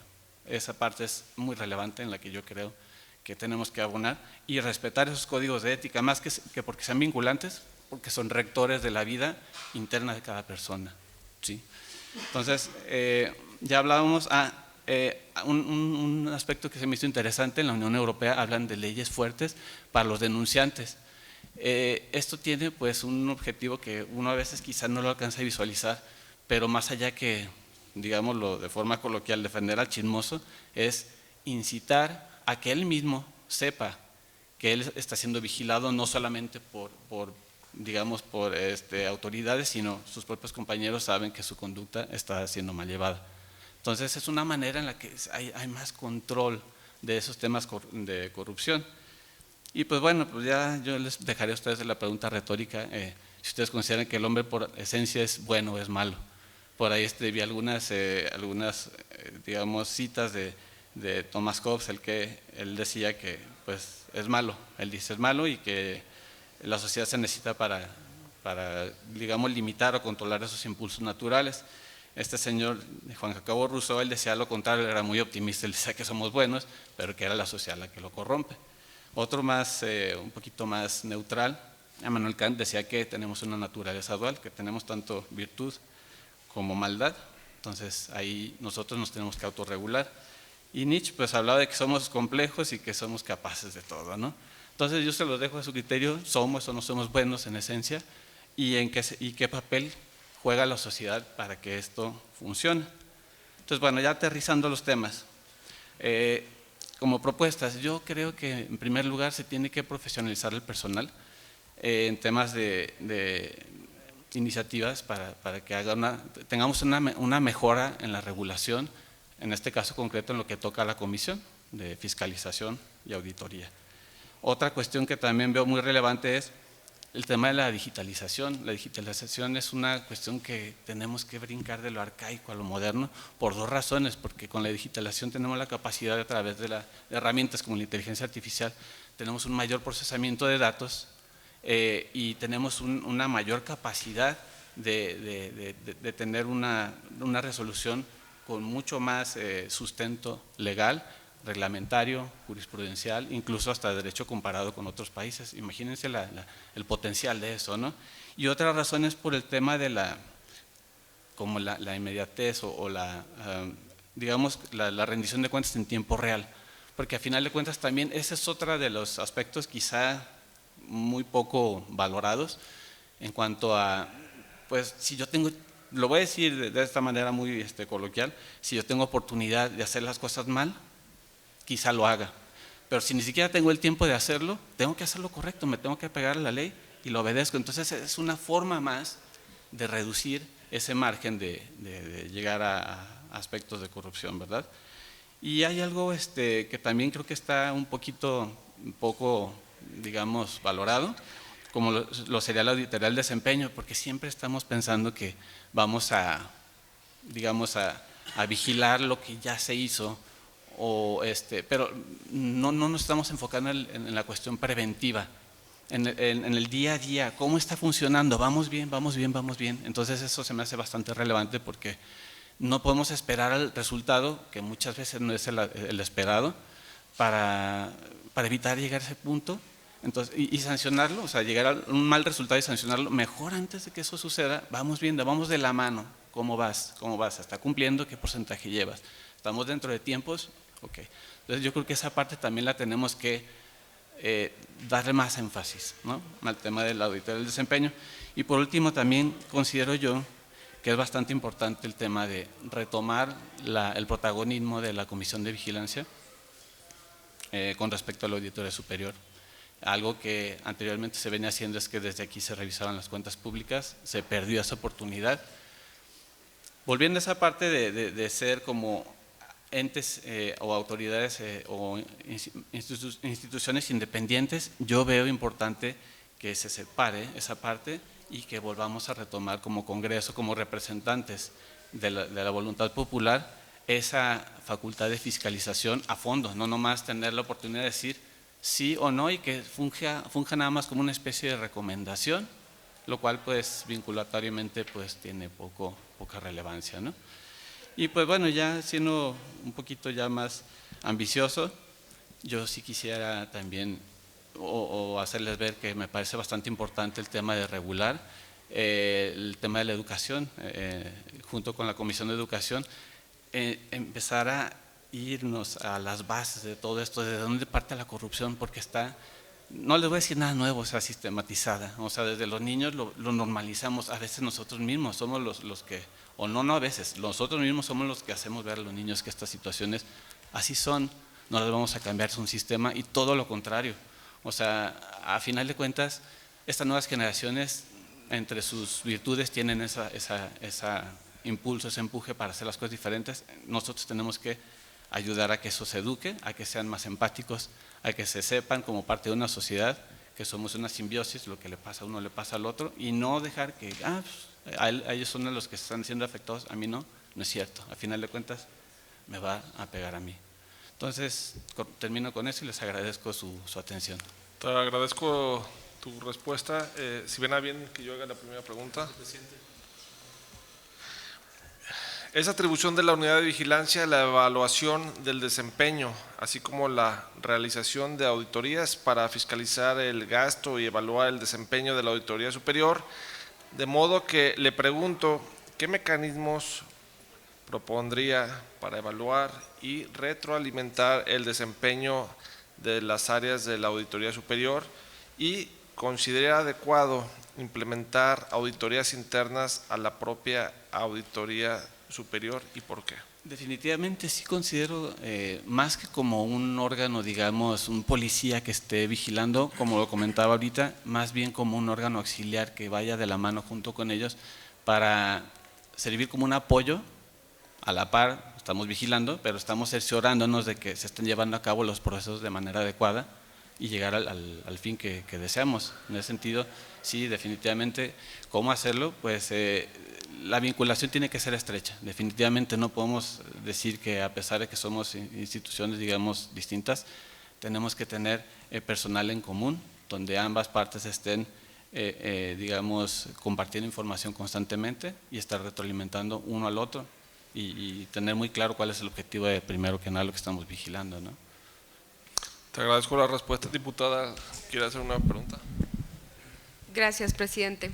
Speaker 10: esa parte es muy relevante en la que yo creo que tenemos que abonar y respetar esos códigos de ética, más que porque sean vinculantes, porque son rectores de la vida interna de cada persona, ¿sí? Entonces, ya hablábamos, un aspecto que se me hizo interesante, en la Unión Europea hablan de leyes fuertes para los denunciantes. Esto tiene pues un objetivo que uno a veces quizás no lo alcanza a visualizar, pero más allá que, digámoslo de forma coloquial, defender al chismoso, es incitar a que él mismo sepa que él está siendo vigilado no solamente por autoridades, sino sus propios compañeros saben que su conducta está siendo mal llevada. Entonces es una manera en la que hay más control de esos temas de corrupción. Y pues bueno, pues ya yo les dejaré a ustedes la pregunta retórica, si ustedes consideran que el hombre por esencia es bueno o es malo. Por ahí vi algunas digamos, citas de Thomas Hobbes, él decía que pues es malo, él dice es malo y que la sociedad se necesita para digamos, limitar o controlar esos impulsos naturales. Este señor, Juan Jacobo Rousseau, él decía lo contrario, era muy optimista, él decía que somos buenos, pero que era la sociedad la que lo corrompe. Otro un poquito más neutral, Immanuel Kant, decía que tenemos una naturaleza dual, que tenemos tanto virtud como maldad, entonces ahí nosotros nos tenemos que autorregular. Y Nietzsche pues hablaba de que somos complejos y que somos capaces de todo, ¿no? Entonces yo se los dejo a su criterio, somos o no somos buenos en esencia, y qué papel juega la sociedad para que esto funcione. Entonces bueno, ya aterrizando los temas, como propuestas, yo creo que en primer lugar se tiene que profesionalizar el personal en temas de iniciativas para que tengamos una mejora en la regulación, en este caso concreto en lo que toca a la Comisión de Fiscalización y Auditoría. Otra cuestión que también veo muy relevante es el tema de la digitalización. La digitalización es una cuestión que tenemos que brincar de lo arcaico a lo moderno por dos razones, porque con la digitalización tenemos la capacidad a través de herramientas como la inteligencia artificial, tenemos un mayor procesamiento de datos y tenemos una mayor capacidad de tener una resolución con mucho más sustento legal, reglamentario, jurisprudencial, incluso hasta derecho comparado con otros países. Imagínense el potencial de eso, ¿no? Y otra razón es por el tema de la inmediatez o digamos, la rendición de cuentas en tiempo real, porque a final de cuentas también ese es otro de los aspectos quizá muy poco valorados en cuanto a, pues si yo tengo, lo voy a decir de esta manera muy coloquial, si yo tengo oportunidad de hacer las cosas mal, quizá lo haga, pero si ni siquiera tengo el tiempo de hacerlo, tengo que hacerlo correcto, me tengo que apegar a la ley y lo obedezco. Entonces es una forma más de reducir ese margen de llegar a aspectos de corrupción, ¿verdad? Y hay algo que también creo que está un poco, digamos, valorado, como lo sería la auditoría del desempeño, porque siempre estamos pensando que vamos digamos, a vigilar lo que ya se hizo, pero no nos estamos enfocando en la cuestión preventiva, en el día a día, cómo está funcionando, vamos bien. Entonces eso se me hace bastante relevante porque no podemos esperar al resultado, que muchas veces no es el esperado, para evitar llegar a ese punto. Entonces, y sancionarlo, o sea, llegar a un mal resultado y sancionarlo, mejor antes de que eso suceda, vamos viendo, vamos de la mano, ¿cómo vas? ¿Está cumpliendo? ¿Qué porcentaje llevas? ¿Estamos dentro de tiempos? Ok. Entonces yo creo que esa parte también la tenemos que darle más énfasis, ¿no?, al tema de la auditoría del desempeño. Y por último también considero yo que es bastante importante el tema de retomar el protagonismo de la Comisión de Vigilancia con respecto a la Auditoría Superior. Algo que anteriormente se venía haciendo es que desde aquí se revisaban las cuentas públicas, se perdió esa oportunidad. Volviendo a esa parte de ser como entes o autoridades o instituciones independientes, yo veo importante que se separe esa parte y que volvamos a retomar como Congreso, como representantes de la voluntad popular, esa facultad de fiscalización a fondo, no nomás tener la oportunidad de decir sí o no y que funja nada más como una especie de recomendación, lo cual pues vinculatoriamente pues tiene poca relevancia, ¿no? Y pues bueno, ya siendo un poquito ya más ambicioso, yo sí quisiera también o hacerles ver que me parece bastante importante el tema de regular, el tema de la educación, junto con la Comisión de Educación, empezar a irnos a las bases de todo esto, de dónde parte la corrupción, porque está, no les voy a decir nada nuevo, o sea, sistematizada, o sea, desde los niños lo normalizamos, a veces nosotros mismos somos los que, o no a veces, nosotros mismos somos los que hacemos ver a los niños que estas situaciones así son, no las vamos a cambiar, es un sistema y todo lo contrario, o sea, a final de cuentas, estas nuevas generaciones, entre sus virtudes tienen ese impulso, ese empuje para hacer las cosas diferentes, nosotros tenemos que ayudar a que eso se eduque, a que sean más empáticos, a que se sepan como parte de una sociedad, que somos una simbiosis, lo que le pasa a uno le pasa al otro, y no dejar que a ellos son los que están siendo afectados, a mí no es cierto, al final de cuentas me va a pegar a mí. Entonces, termino con eso y les agradezco su atención.
Speaker 1: Te agradezco tu respuesta. Si ven a bien que yo haga la primera pregunta. Es atribución de la unidad de vigilancia la evaluación del desempeño, así como la realización de auditorías para fiscalizar el gasto y evaluar el desempeño de la Auditoría Superior, de modo que le pregunto, ¿qué mecanismos propondría para evaluar y retroalimentar el desempeño de las áreas de la Auditoría Superior y considera adecuado implementar auditorías internas a la propia Auditoría Superior y por qué?
Speaker 10: Definitivamente sí considero más que como un órgano, digamos, un policía que esté vigilando, como lo comentaba ahorita, más bien como un órgano auxiliar que vaya de la mano junto con ellos para servir como un apoyo a la par. Estamos vigilando, pero estamos cerciorándonos de que se estén llevando a cabo los procesos de manera adecuada y llegar al fin que deseamos. En ese sentido, sí, definitivamente, ¿cómo hacerlo? Pues la vinculación tiene que ser estrecha. Definitivamente no podemos decir que a pesar de que somos instituciones, digamos, distintas, tenemos que tener personal en común, donde ambas partes estén, digamos, compartiendo información constantemente y estar retroalimentando uno al otro y tener muy claro cuál es el objetivo de primero que nada lo que estamos vigilando, ¿no?
Speaker 1: Te agradezco la respuesta, diputada. ¿Quiere hacer una pregunta?
Speaker 7: Gracias, presidente.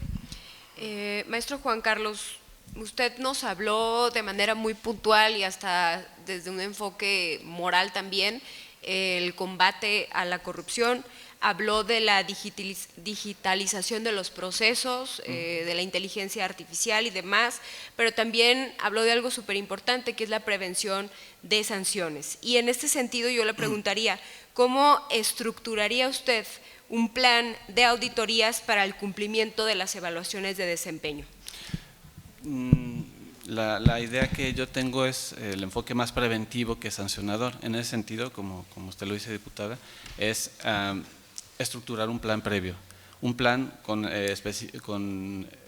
Speaker 7: Maestro Juan Carlos, usted nos habló de manera muy puntual y hasta desde un enfoque moral también, el combate a la corrupción, habló de la digitalización de los procesos, de la inteligencia artificial y demás, pero también habló de algo súper importante que es la prevención de sanciones. Y en este sentido yo le preguntaría, ¿cómo estructuraría usted un plan de auditorías para el cumplimiento de las evaluaciones de desempeño?
Speaker 10: La idea que yo tengo es el enfoque más preventivo que sancionador. En ese sentido, como usted lo dice, diputada, es estructurar un plan previo, un plan con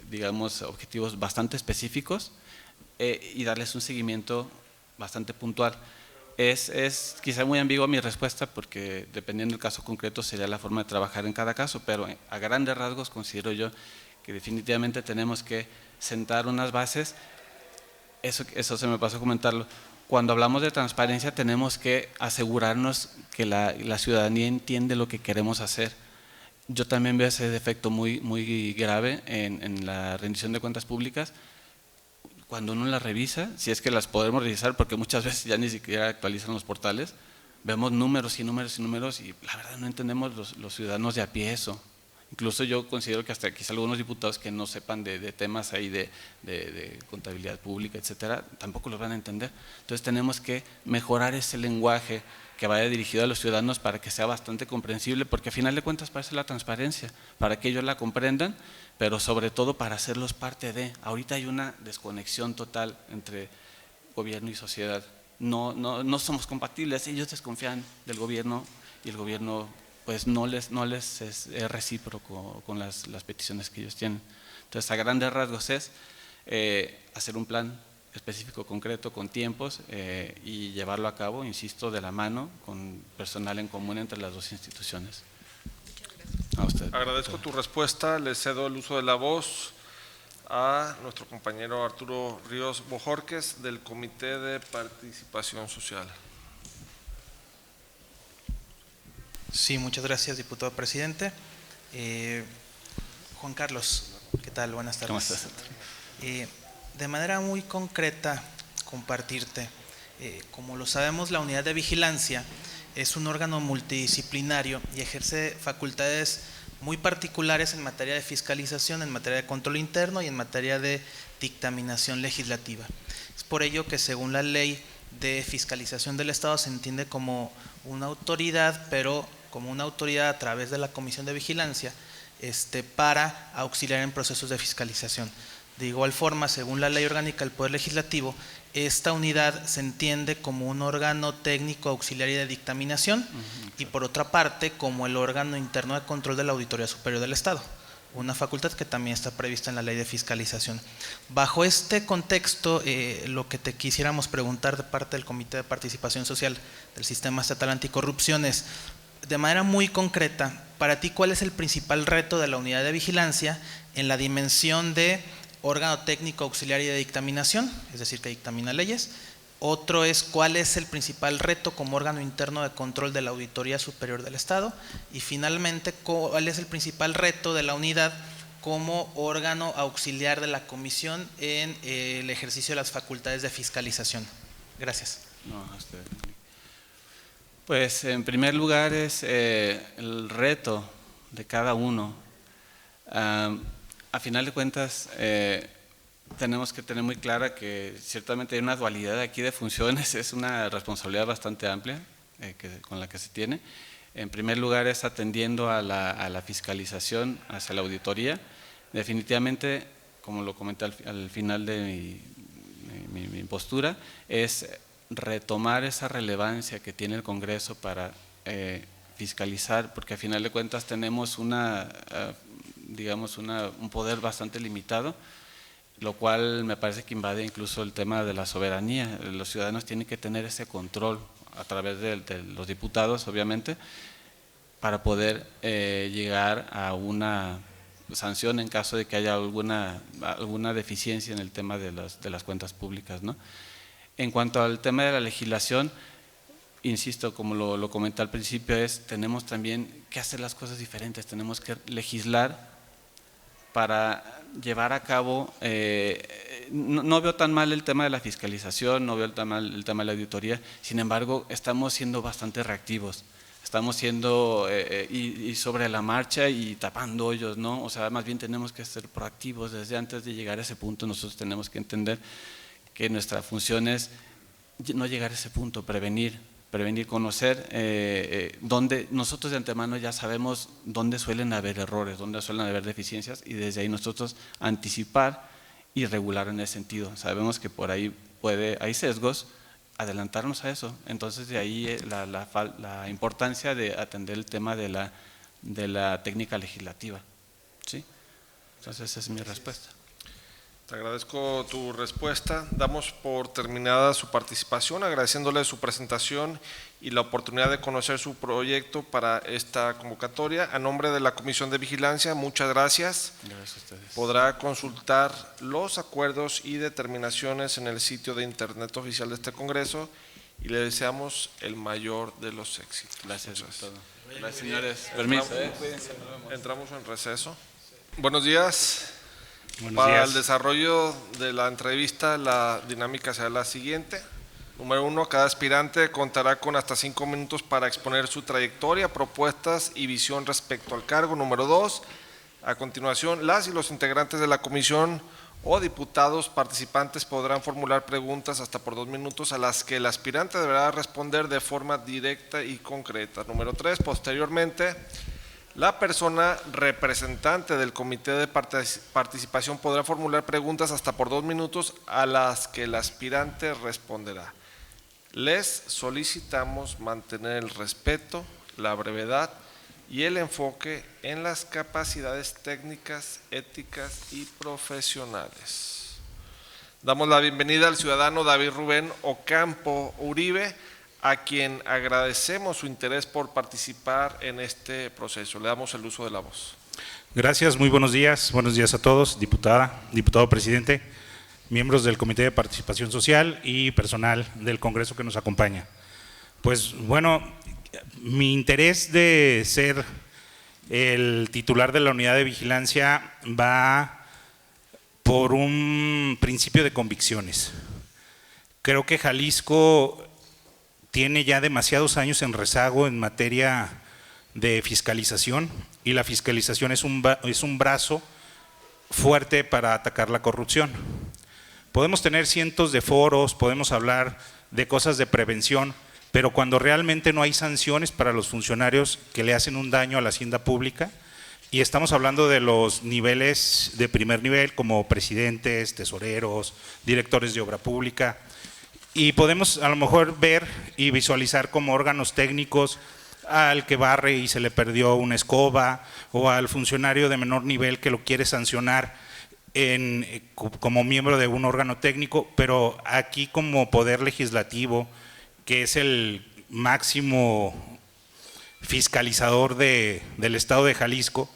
Speaker 10: digamos, objetivos bastante específicos y darles un seguimiento bastante puntual. Es quizá muy ambigua mi respuesta porque dependiendo del caso concreto sería la forma de trabajar en cada caso, pero a grandes rasgos considero yo que definitivamente tenemos que sentar unas bases. Eso se me pasó a comentarlo. Cuando hablamos de transparencia tenemos que asegurarnos que la ciudadanía entiende lo que queremos hacer. Yo también veo ese defecto muy grave en la rendición de cuentas públicas. Cuando uno las revisa, si es que las podemos revisar, porque muchas veces ya ni siquiera actualizan los portales, vemos números y números y números y la verdad no entendemos los ciudadanos de a pie eso. Incluso yo considero que hasta quizá algunos diputados que no sepan de temas ahí de contabilidad pública, etcétera, tampoco los van a entender. Entonces tenemos que mejorar ese lenguaje que vaya dirigido a los ciudadanos para que sea bastante comprensible, porque a final de cuentas para eso es la transparencia, para que ellos la comprendan, pero sobre todo para hacerlos parte de. Ahorita hay una desconexión total entre gobierno y sociedad. No somos compatibles, ellos desconfían del gobierno y el gobierno pues no les es recíproco con las peticiones que ellos tienen. Entonces a grandes rasgos es hacer un plan específico, concreto, con tiempos y llevarlo a cabo, insisto, de la mano con personal en común entre las dos instituciones. A usted.
Speaker 1: Agradezco tu respuesta, le cedo el uso de la voz a nuestro compañero Arturo Ríos Bojorquez del Comité de Participación Social.
Speaker 11: Sí, muchas gracias, diputado presidente. Juan Carlos, ¿qué tal? Buenas tardes.
Speaker 10: ¿Cómo estás?
Speaker 11: De manera muy concreta, compartirte, como lo sabemos, la unidad de vigilancia es un órgano multidisciplinario y ejerce facultades muy particulares en materia de fiscalización, en materia de control interno y en materia de dictaminación legislativa. Es por ello que según la ley de fiscalización del Estado se entiende como una autoridad, pero como una autoridad a través de la Comisión de Vigilancia para auxiliar en procesos de fiscalización. De igual forma, según la Ley Orgánica del Poder Legislativo, esta unidad se entiende como un órgano técnico auxiliar y de dictaminación y por otra parte como el órgano interno de control de la Auditoría Superior del Estado, una facultad que también está prevista en la Ley de Fiscalización. Bajo este contexto, lo que te quisiéramos preguntar de parte del Comité de Participación Social del Sistema Estatal Anticorrupción es, de manera muy concreta, para ti, ¿cuál es el principal reto de la unidad de vigilancia en la dimensión de órgano técnico auxiliar y de dictaminación, es decir, que dictamina leyes? Otro es, ¿cuál es el principal reto como órgano interno de control de la Auditoría Superior del Estado? Y finalmente, ¿cuál es el principal reto de la unidad como órgano auxiliar de la Comisión en el ejercicio de las facultades de fiscalización? Gracias.
Speaker 10: Pues en primer lugar es el reto de cada uno. A final de cuentas tenemos que tener muy clara que ciertamente hay una dualidad aquí de funciones, es una responsabilidad bastante amplia con la que se tiene. En primer lugar es atendiendo a la fiscalización hacia la auditoría. Definitivamente, como lo comenté al final de mi postura, es retomar esa relevancia que tiene el Congreso para fiscalizar, porque a final de cuentas tenemos una digamos, un poder bastante limitado, lo cual me parece que invade incluso el tema de la soberanía. Los ciudadanos tienen que tener ese control a través de los diputados, obviamente, para poder llegar a una sanción en caso de que haya alguna deficiencia en el tema de las cuentas públicas, ¿no? En cuanto al tema de la legislación, insisto, como lo comenté al principio, tenemos también que hacer las cosas diferentes, tenemos que legislar para llevar a cabo, no veo tan mal el tema de la fiscalización, no veo tan mal el tema de la auditoría, sin embargo, estamos siendo bastante reactivos. Estamos siendo y sobre la marcha y tapando hoyos, ¿no? O sea, más bien tenemos que ser proactivos. Desde antes de llegar a ese punto, nosotros tenemos que entender que nuestra función es no llegar a ese punto, prevenir, conocer dónde nosotros de antemano ya sabemos dónde suelen haber errores, dónde suelen haber deficiencias, y desde ahí nosotros anticipar y regular en ese sentido. Sabemos que por ahí hay sesgos, adelantarnos a eso. Entonces de ahí la importancia de atender el tema de la técnica legislativa, ¿sí? Entonces esa es mi respuesta.
Speaker 1: Te agradezco tu respuesta. Damos por terminada su participación, agradeciéndole su presentación y la oportunidad de conocer su proyecto para esta convocatoria. A nombre de la Comisión de Vigilancia, muchas gracias.
Speaker 10: Gracias a ustedes.
Speaker 1: Podrá consultar los acuerdos y determinaciones en el sitio de internet oficial de este Congreso y le deseamos el mayor de los éxitos.
Speaker 10: Gracias, diputado. Gracias, señores. Permiso.
Speaker 1: Entramos en receso. Buenos días.
Speaker 12: Buenos
Speaker 1: Para
Speaker 12: días.
Speaker 1: el desarrollo de la entrevista, la dinámica será la siguiente. Número 1, cada aspirante contará con hasta 5 minutos para exponer su trayectoria, propuestas y visión respecto al cargo. Número 2, a continuación, las y los integrantes de la comisión o diputados participantes podrán formular preguntas hasta por 2 minutos a las que el aspirante deberá responder de forma directa y concreta. Número 3, posteriormente, la persona representante del comité de participación podrá formular preguntas hasta por 2 minutos a las que el aspirante responderá. Les solicitamos mantener el respeto, la brevedad y el enfoque en las capacidades técnicas, éticas y profesionales. Damos la bienvenida al ciudadano David Rubén Ocampo Uribe, a quien agradecemos su interés por participar en este proceso. Le damos el uso de la voz.
Speaker 12: Gracias, muy buenos días a todos, diputada, diputado presidente, miembros del Comité de Participación Social y personal del Congreso que nos acompaña. Pues bueno, mi interés de ser el titular de la unidad de vigilancia va por un principio de convicciones. Creo que Jalisco tiene ya demasiados años en rezago en materia de fiscalización y la fiscalización es un brazo fuerte para atacar la corrupción. Podemos tener cientos de foros, podemos hablar de cosas de prevención, pero cuando realmente no hay sanciones para los funcionarios que le hacen un daño a la hacienda pública, y estamos hablando de los niveles de primer nivel como presidentes, tesoreros, directores de obra pública, y podemos a lo mejor ver y visualizar como órganos técnicos al que barre y se le perdió una escoba o al funcionario de menor nivel que lo quiere sancionar como miembro de un órgano técnico, pero aquí como poder legislativo, que es el máximo fiscalizador del Estado de Jalisco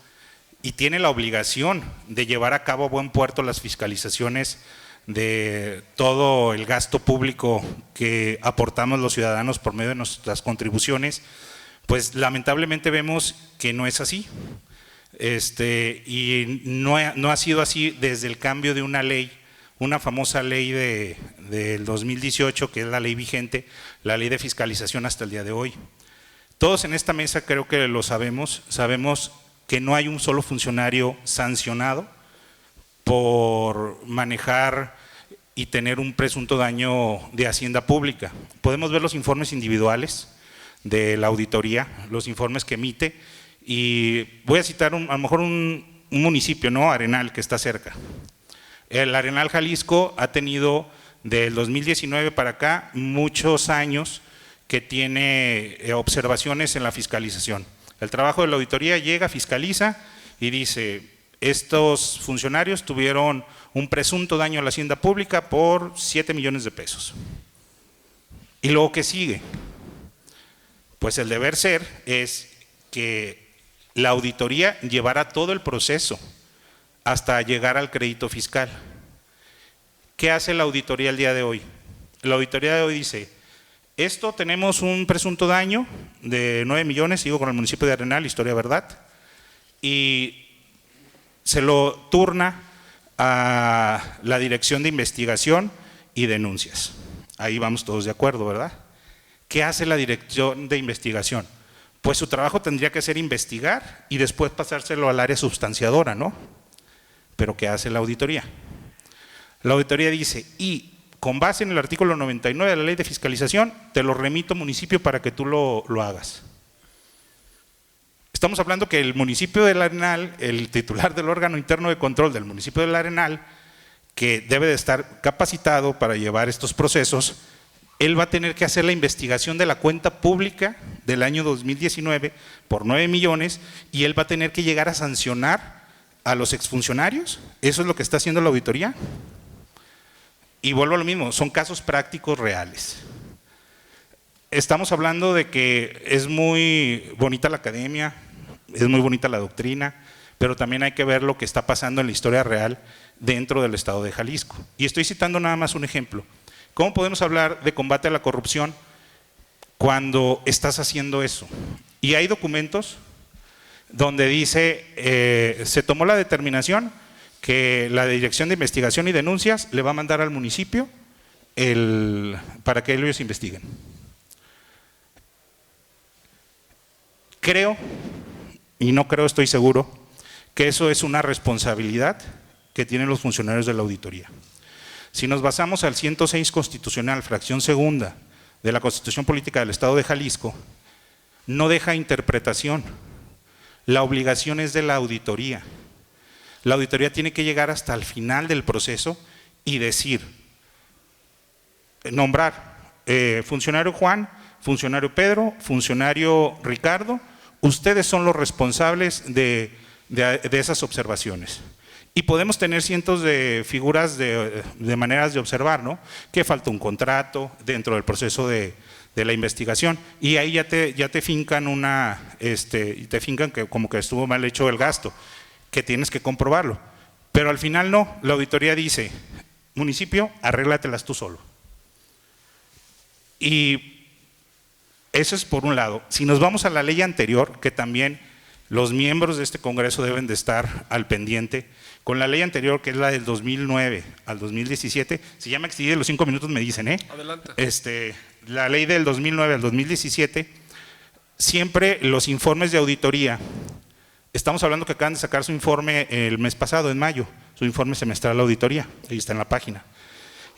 Speaker 12: y tiene la obligación de llevar a cabo a buen puerto las fiscalizaciones de todo el gasto público que aportamos los ciudadanos por medio de nuestras contribuciones, pues lamentablemente vemos que no es así. Y no ha sido así desde el cambio de una ley, una famosa ley del 2018, que es la ley vigente, la ley de fiscalización hasta el día de hoy. Todos en esta mesa creo que lo sabemos que no hay un solo funcionario sancionado por manejar y tener un presunto daño de hacienda pública. Podemos ver los informes individuales de la auditoría, los informes que emite, y voy a citar a lo mejor un municipio, ¿no? Arenal, que está cerca. El Arenal Jalisco ha tenido del 2019 para acá muchos años que tiene observaciones en la fiscalización. El trabajo de la auditoría llega, fiscaliza y dice, estos funcionarios tuvieron un presunto daño a la hacienda pública por 7 millones de pesos. ¿Y luego qué sigue? Pues el deber ser es que la auditoría llevara todo el proceso hasta llegar al crédito fiscal. ¿Qué hace la auditoría el día de hoy? La auditoría de hoy dice, esto tenemos un presunto daño de 9 millones, sigo con el municipio de Arenal, historia verdad, y se lo turna a la Dirección de Investigación y Denuncias. Ahí vamos todos de acuerdo, ¿verdad? ¿Qué hace la Dirección de Investigación? Pues su trabajo tendría que ser investigar y después pasárselo al área substanciadora, ¿no? Pero ¿qué hace la auditoría? La auditoría dice, y con base en el artículo 99 de la Ley de Fiscalización, te lo remito municipio para que tú lo hagas. Estamos hablando que el municipio del Arenal, el titular del órgano interno de control del municipio del Arenal, que debe de estar capacitado para llevar estos procesos, él va a tener que hacer la investigación de la cuenta pública del año 2019 por 9 millones y él va a tener que llegar a sancionar a los exfuncionarios. ¿Eso es lo que está haciendo la auditoría? Y vuelvo a lo mismo, son casos prácticos reales. Estamos hablando de que es muy bonita la academia, es muy bonita la doctrina, pero también hay que ver lo que está pasando en la historia real dentro del estado de Jalisco. Y estoy citando nada más un ejemplo. ¿Cómo podemos hablar de combate a la corrupción cuando estás haciendo eso? Y hay documentos donde dice, se tomó la determinación que la Dirección de Investigación y Denuncias le va a mandar al municipio para que ellos investiguen. Creo, y no creo, estoy seguro, que eso es una responsabilidad que tienen los funcionarios de la auditoría. Si nos basamos al 106 constitucional, fracción segunda de la Constitución Política del Estado de Jalisco, no deja interpretación. La obligación es de la auditoría. La auditoría tiene que llegar hasta el final del proceso y decir, nombrar funcionario Juan, funcionario Pedro, funcionario Ricardo, ustedes son los responsables de esas observaciones. Y podemos tener cientos de figuras de maneras de observar, ¿no? Que falta un contrato dentro del proceso de la investigación y ahí ya te fincan te fincan que como que estuvo mal hecho el gasto, que tienes que comprobarlo. Pero al final no, la auditoría dice, municipio, arréglatelas tú solo. Y eso es por un lado. Si nos vamos a la ley anterior, que también los miembros de este Congreso deben de estar al pendiente, con la ley anterior, que es la del 2009 al 2017, si ya me excedí de los 5 minutos me dicen,
Speaker 1: Adelante.
Speaker 12: La ley del 2009 al 2017, siempre los informes de auditoría, estamos hablando que acaban de sacar su informe el mes pasado, en mayo, su informe semestral de auditoría, ahí está en la página.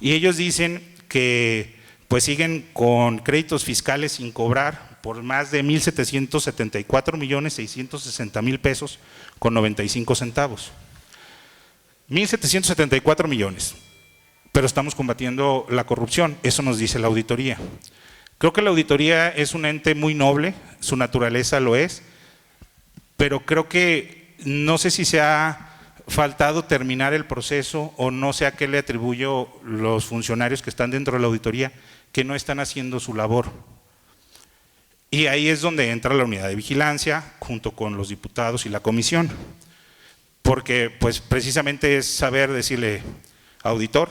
Speaker 12: Y ellos dicen que pues siguen con créditos fiscales sin cobrar por más de 1,774,660,000 pesos con 95 centavos. 1,774 millones, pero estamos combatiendo la corrupción, eso nos dice la auditoría. Creo que la auditoría es un ente muy noble, su naturaleza lo es, pero creo que no sé si se ha faltado terminar el proceso o no sé a qué le atribuyo los funcionarios que están dentro de la auditoría que no están haciendo su labor. Y ahí es donde entra la unidad de vigilancia junto con los diputados y la comisión. Porque pues precisamente es saber decirle, auditor,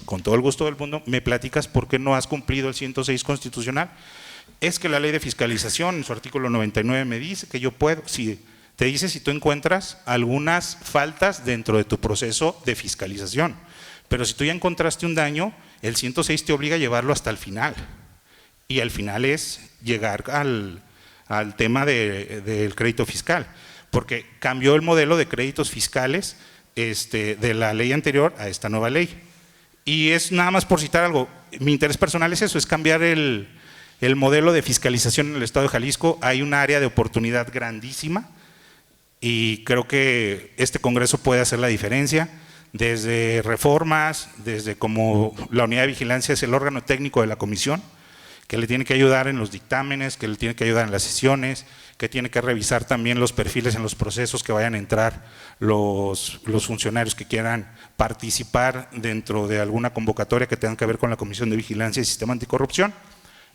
Speaker 12: con todo el gusto del mundo, ¿me platicas por qué no has cumplido el 106 constitucional? Es que la ley de fiscalización en su artículo 99 me dice que yo puedo, te dice si tú encuentras algunas faltas dentro de tu proceso de fiscalización, pero si tú ya encontraste un daño, el 106 te obliga a llevarlo hasta el final, y al final es llegar al tema del crédito fiscal, porque cambió el modelo de créditos fiscales de la ley anterior a esta nueva ley. Y es nada más por citar algo, mi interés personal es eso, es cambiar el modelo de fiscalización en el estado de Jalisco. Hay un área de oportunidad grandísima y creo que este Congreso puede hacer la diferencia, desde reformas, desde como la unidad de vigilancia es el órgano técnico de la comisión, que le tiene que ayudar en los dictámenes, que le tiene que ayudar en las sesiones, que tiene que revisar también los perfiles en los procesos que vayan a entrar los funcionarios que quieran participar dentro de alguna convocatoria que tenga que ver con la Comisión de Vigilancia y Sistema Anticorrupción.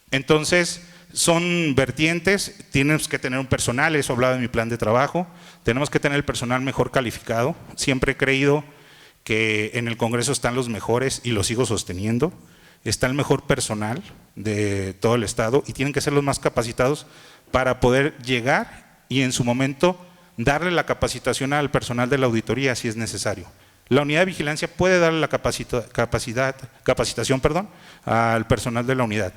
Speaker 12: Entonces, son vertientes, tenemos que tener un personal, eso hablaba de mi plan de trabajo, tenemos que tener el personal mejor calificado. Siempre he creído que en el Congreso están los mejores y lo sigo sosteniendo. Está el mejor personal de todo el Estado y tienen que ser los más capacitados para poder llegar y en su momento darle la capacitación al personal de la auditoría si es necesario. La unidad de vigilancia puede darle la capacitación al personal de la unidad.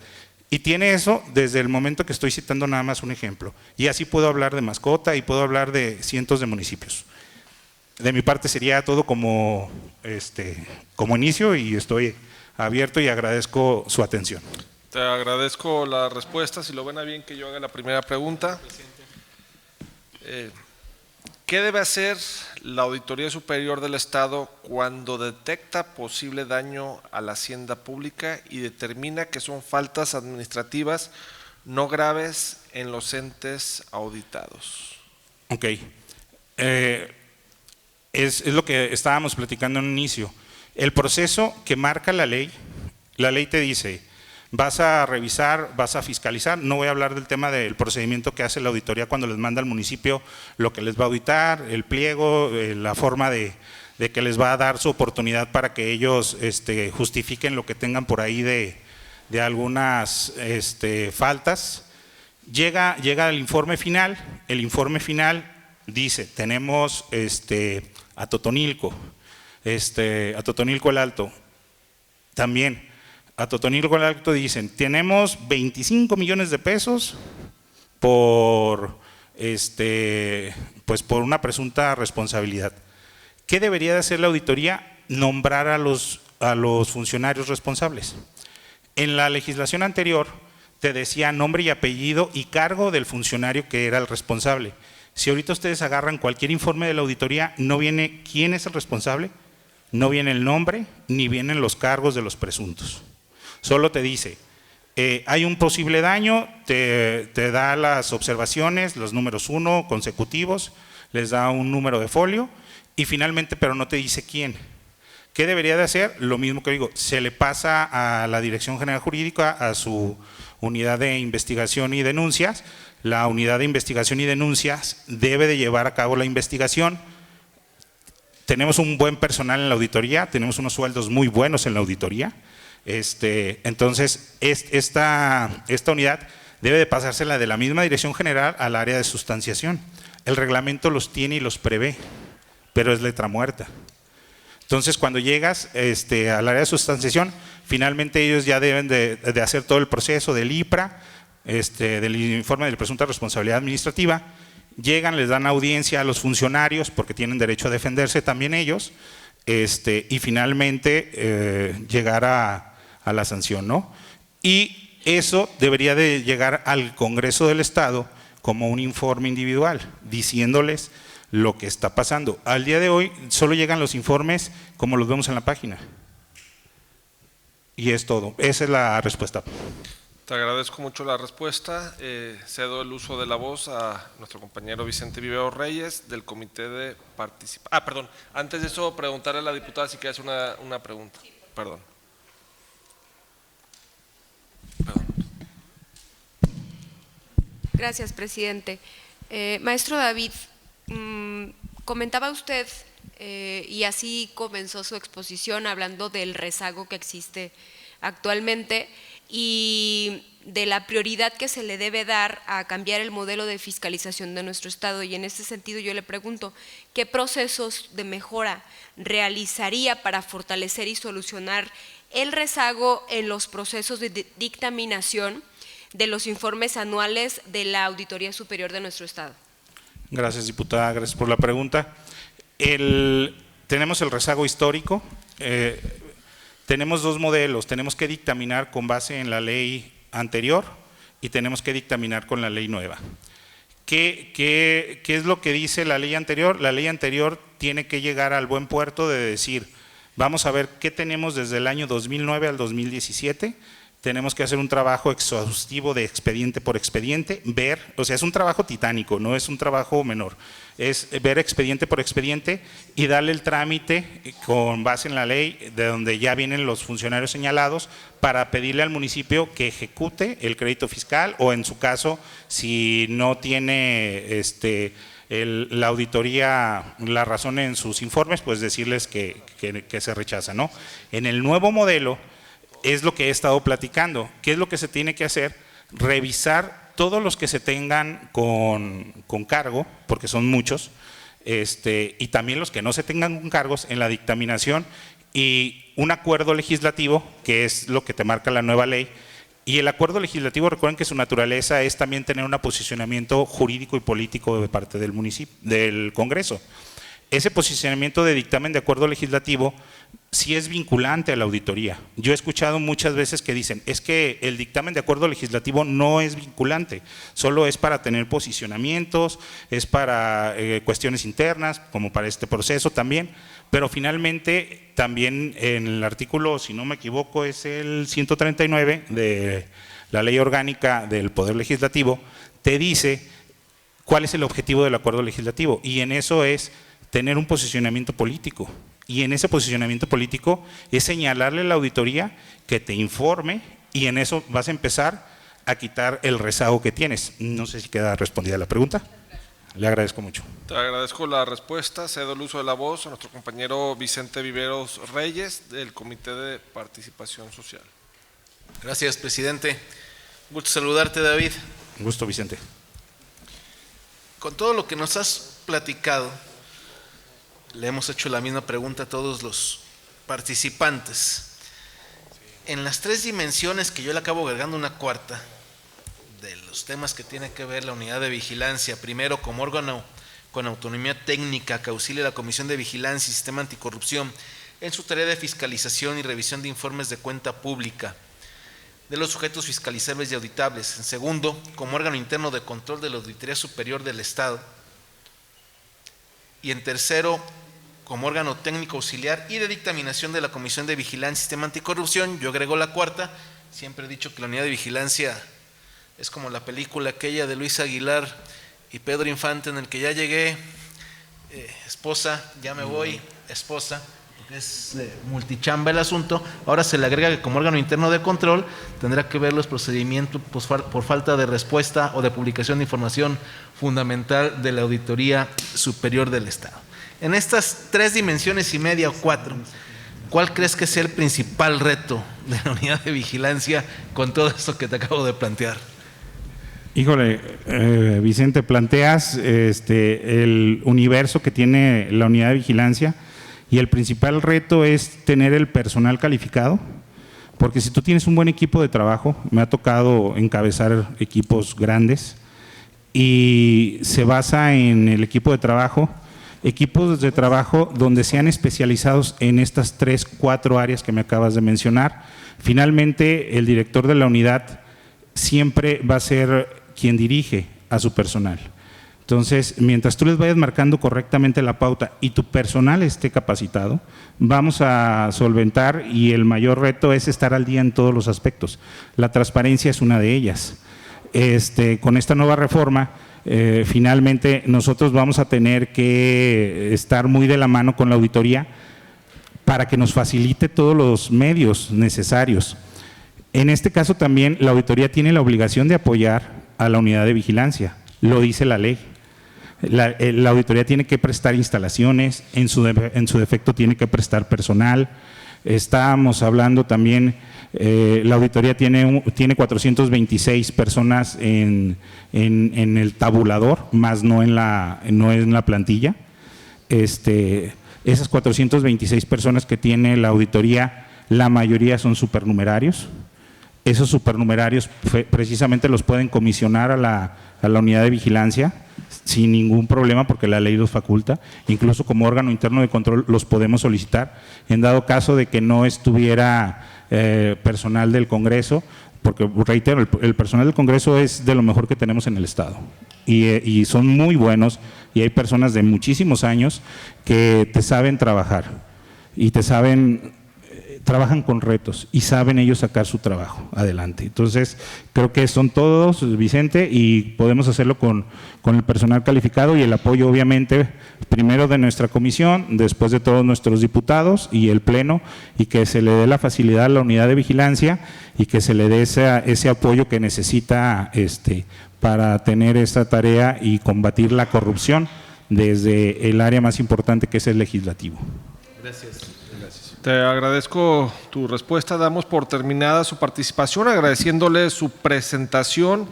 Speaker 12: Y tiene eso desde el momento que estoy citando nada más un ejemplo. Y así puedo hablar de Mascota y puedo hablar de cientos de municipios. De mi parte sería todo como inicio y estoy abierto y agradezco su atención.
Speaker 1: Te agradezco la respuesta. Si lo ven a bien que yo haga la primera pregunta. ¿Qué debe hacer la Auditoría Superior del Estado cuando detecta posible daño a la hacienda pública y determina que son faltas administrativas no graves en los entes auditados?
Speaker 12: Ok. Es lo que estábamos platicando en un inicio. El proceso que marca la ley te dice, vas a revisar, vas a fiscalizar. No voy a hablar del tema del procedimiento que hace la auditoría cuando les manda al municipio lo que les va a auditar, el pliego, la forma de que les va a dar su oportunidad para que ellos justifiquen lo que tengan por ahí de algunas faltas. Llega el informe final dice, tenemos a Totonilco el Alto, también a Totonilco el Alto dicen, tenemos 25 millones de pesos por una presunta responsabilidad. ¿Qué debería de hacer la auditoría? Nombrar a los funcionarios responsables. En la legislación anterior te decía nombre y apellido y cargo del funcionario que era el responsable. Si ahorita ustedes agarran cualquier informe de la auditoría, no viene quién es el responsable, no viene el nombre, ni vienen los cargos de los presuntos. Solo te dice, hay un posible daño, te da las observaciones, los números 1 consecutivos, les da un número de folio y finalmente, pero no te dice quién. ¿Qué debería de hacer? Lo mismo que digo, se le pasa a la Dirección General Jurídica, a su unidad de investigación y denuncias. La unidad de investigación y denuncias debe de llevar a cabo la investigación. Tenemos un buen personal en la auditoría, tenemos unos sueldos muy buenos en la auditoría. Entonces, esta unidad debe de pasársela de la misma Dirección General al área de sustanciación. El reglamento los tiene y los prevé, pero es letra muerta. Entonces, cuando llegas al área de sustanciación, finalmente ellos ya deben de hacer todo el proceso del IPRA, del informe de presunta responsabilidad administrativa. Llegan, les dan audiencia a los funcionarios porque tienen derecho a defenderse también ellos, y finalmente llegar a la sanción, ¿no? Y eso debería de llegar al Congreso del Estado como un informe individual, diciéndoles lo que está pasando. Al día de hoy solo llegan los informes como los vemos en la página. Y es todo. Esa es la respuesta.
Speaker 1: Te agradezco mucho la respuesta. Cedo el uso de la voz a nuestro compañero Vicente Vivero Reyes del Comité de Participación. Perdón. Antes de eso, preguntarle a la diputada si quiere hacer una pregunta. Perdón.
Speaker 7: Gracias, presidente. Maestro David, comentaba usted, y así comenzó su exposición hablando del rezago que existe actualmente y de la prioridad que se le debe dar a cambiar el modelo de fiscalización de nuestro Estado. Y en ese sentido yo le pregunto, ¿qué procesos de mejora realizaría para fortalecer y solucionar el rezago en los procesos de dictaminación de los informes anuales de la Auditoría Superior de nuestro Estado?
Speaker 12: Gracias, diputada, gracias por la pregunta. Tenemos el rezago histórico, tenemos dos modelos, tenemos que dictaminar con base en la ley anterior y tenemos que dictaminar con la ley nueva. ¿Qué es lo que dice la ley anterior? La ley anterior tiene que llegar al buen puerto de decir, vamos a ver qué tenemos desde el año 2009 al 2017, tenemos que hacer un trabajo exhaustivo de expediente por expediente, ver, o sea, es un trabajo titánico, no es un trabajo menor, es ver expediente por expediente y darle el trámite con base en la ley, de donde ya vienen los funcionarios señalados, para pedirle al municipio que ejecute el crédito fiscal, o en su caso, si no tiene la auditoría la razón en sus informes, pues decirles que se rechaza, ¿no? En el nuevo modelo es lo que he estado platicando. ¿Qué es lo que se tiene que hacer? Revisar todos los que se tengan con cargo, porque son muchos, y también los que no se tengan con cargos en la dictaminación, y un acuerdo legislativo, que es lo que te marca la nueva ley. Y el acuerdo legislativo, recuerden que su naturaleza es también tener un posicionamiento jurídico y político de parte del municipio, del Congreso. Ese posicionamiento de dictamen de acuerdo legislativo sí es vinculante a la auditoría. Yo he escuchado muchas veces que dicen, es que el dictamen de acuerdo legislativo no es vinculante, solo es para tener posicionamientos, es para cuestiones internas, como para este proceso también, pero finalmente también en el artículo, si no me equivoco, es el 139 de la Ley Orgánica del Poder Legislativo, te dice cuál es el objetivo del acuerdo legislativo, y en eso es tener un posicionamiento político, y en ese posicionamiento político es señalarle a la auditoría que te informe, y en eso vas a empezar a quitar el rezago que tienes. No sé si queda respondida la pregunta. Le agradezco mucho.
Speaker 1: Te agradezco la respuesta. Cedo el uso de la voz a nuestro compañero Vicente Viveros Reyes, del Comité de Participación Social.
Speaker 3: Gracias, presidente. Gusto saludarte, David.
Speaker 12: Un gusto, Vicente.
Speaker 3: Con todo lo que nos has platicado, le hemos hecho la misma pregunta a todos los participantes. En las tres dimensiones, que yo le acabo agregando una cuarta, de los temas que tiene que ver la unidad de vigilancia, primero como órgano con autonomía técnica que auxilia a la Comisión de Vigilancia y Sistema Anticorrupción en su tarea de fiscalización y revisión de informes de cuenta pública de los sujetos fiscalizables y auditables. En segundo, como órgano interno de control de la Auditoría Superior del Estado. Y en tercero, como órgano técnico auxiliar y de dictaminación de la Comisión de Vigilancia y Sistema Anticorrupción. Yo agrego la cuarta. Siempre he dicho que la unidad de vigilancia es como la película aquella de Luis Aguilar y Pedro Infante, en el que ya llegué, esposa, ya me voy, esposa, porque es multichamba el asunto. Ahora se le agrega que como órgano interno de control tendrá que ver los procedimientos por falta de respuesta o de publicación de información fundamental de la Auditoría Superior del Estado. En estas tres dimensiones y media o cuatro, ¿cuál crees que sea el principal reto de la unidad de vigilancia con todo esto que te acabo de plantear?
Speaker 12: Híjole, Vicente, planteas el universo que tiene la unidad de vigilancia, y el principal reto es tener el personal calificado, porque si tú tienes un buen equipo de trabajo, me ha tocado encabezar equipos grandes, y se basa en el equipo de trabajo, equipos de trabajo donde sean especializados en estas 3, 4 áreas que me acabas de mencionar. Finalmente, el director de la unidad siempre va a ser quien dirige a su personal. Entonces, mientras tú les vayas marcando correctamente la pauta y tu personal esté capacitado, vamos a solventar, y el mayor reto es estar al día en todos los aspectos. La transparencia es una de ellas. Con esta nueva reforma, finalmente nosotros vamos a tener que estar muy de la mano con la auditoría para que nos facilite todos los medios necesarios. En este caso también la auditoría tiene la obligación de apoyar a la unidad de vigilancia, lo dice la ley. La auditoría tiene que prestar instalaciones, en su defecto tiene que prestar personal. Estábamos hablando también, la auditoría tiene 426 personas en el tabulador, más no en la plantilla. Esas 426 personas que tiene la auditoría, la mayoría son supernumerarios. Esos supernumerarios precisamente los pueden comisionar a la unidad de vigilancia sin ningún problema, porque la ley los faculta. Incluso como órgano interno de control los podemos solicitar en dado caso de que no estuviera personal del Congreso, porque reitero, el personal del Congreso es de lo mejor que tenemos en el Estado, y son muy buenos, y hay personas de muchísimos años que te saben trabajar y te saben trabajan con retos y saben ellos sacar su trabajo adelante. Entonces, creo que son todos, Vicente, y podemos hacerlo con el personal calificado y el apoyo, obviamente, primero de nuestra comisión, después de todos nuestros diputados y el Pleno, y que se le dé la facilidad a la unidad de vigilancia y que se le dé ese apoyo que necesita para tener esta tarea y combatir la corrupción desde el área más importante, que es el legislativo.
Speaker 3: Gracias.
Speaker 1: Te agradezco tu respuesta. Damos por terminada su participación, agradeciéndole su presentación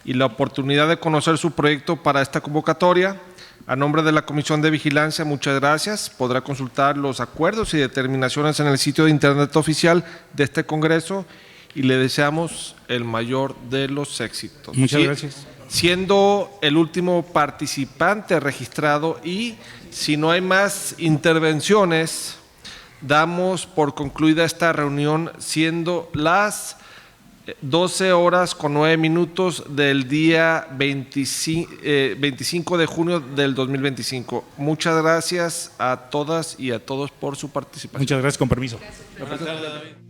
Speaker 1: y la oportunidad de conocer su proyecto para esta convocatoria. A nombre de la Comisión de Vigilancia, muchas gracias. Podrá consultar los acuerdos y determinaciones en el sitio de internet oficial de este Congreso y le deseamos el mayor de los éxitos.
Speaker 12: Muchas gracias.
Speaker 1: Siendo el último participante registrado y si no hay más intervenciones, damos por concluida esta reunión, siendo las 12:09 del día 25 de junio del 2025. Muchas gracias a todas y a todos por su participación.
Speaker 12: Muchas gracias, con permiso.
Speaker 3: Buenas tardes, David.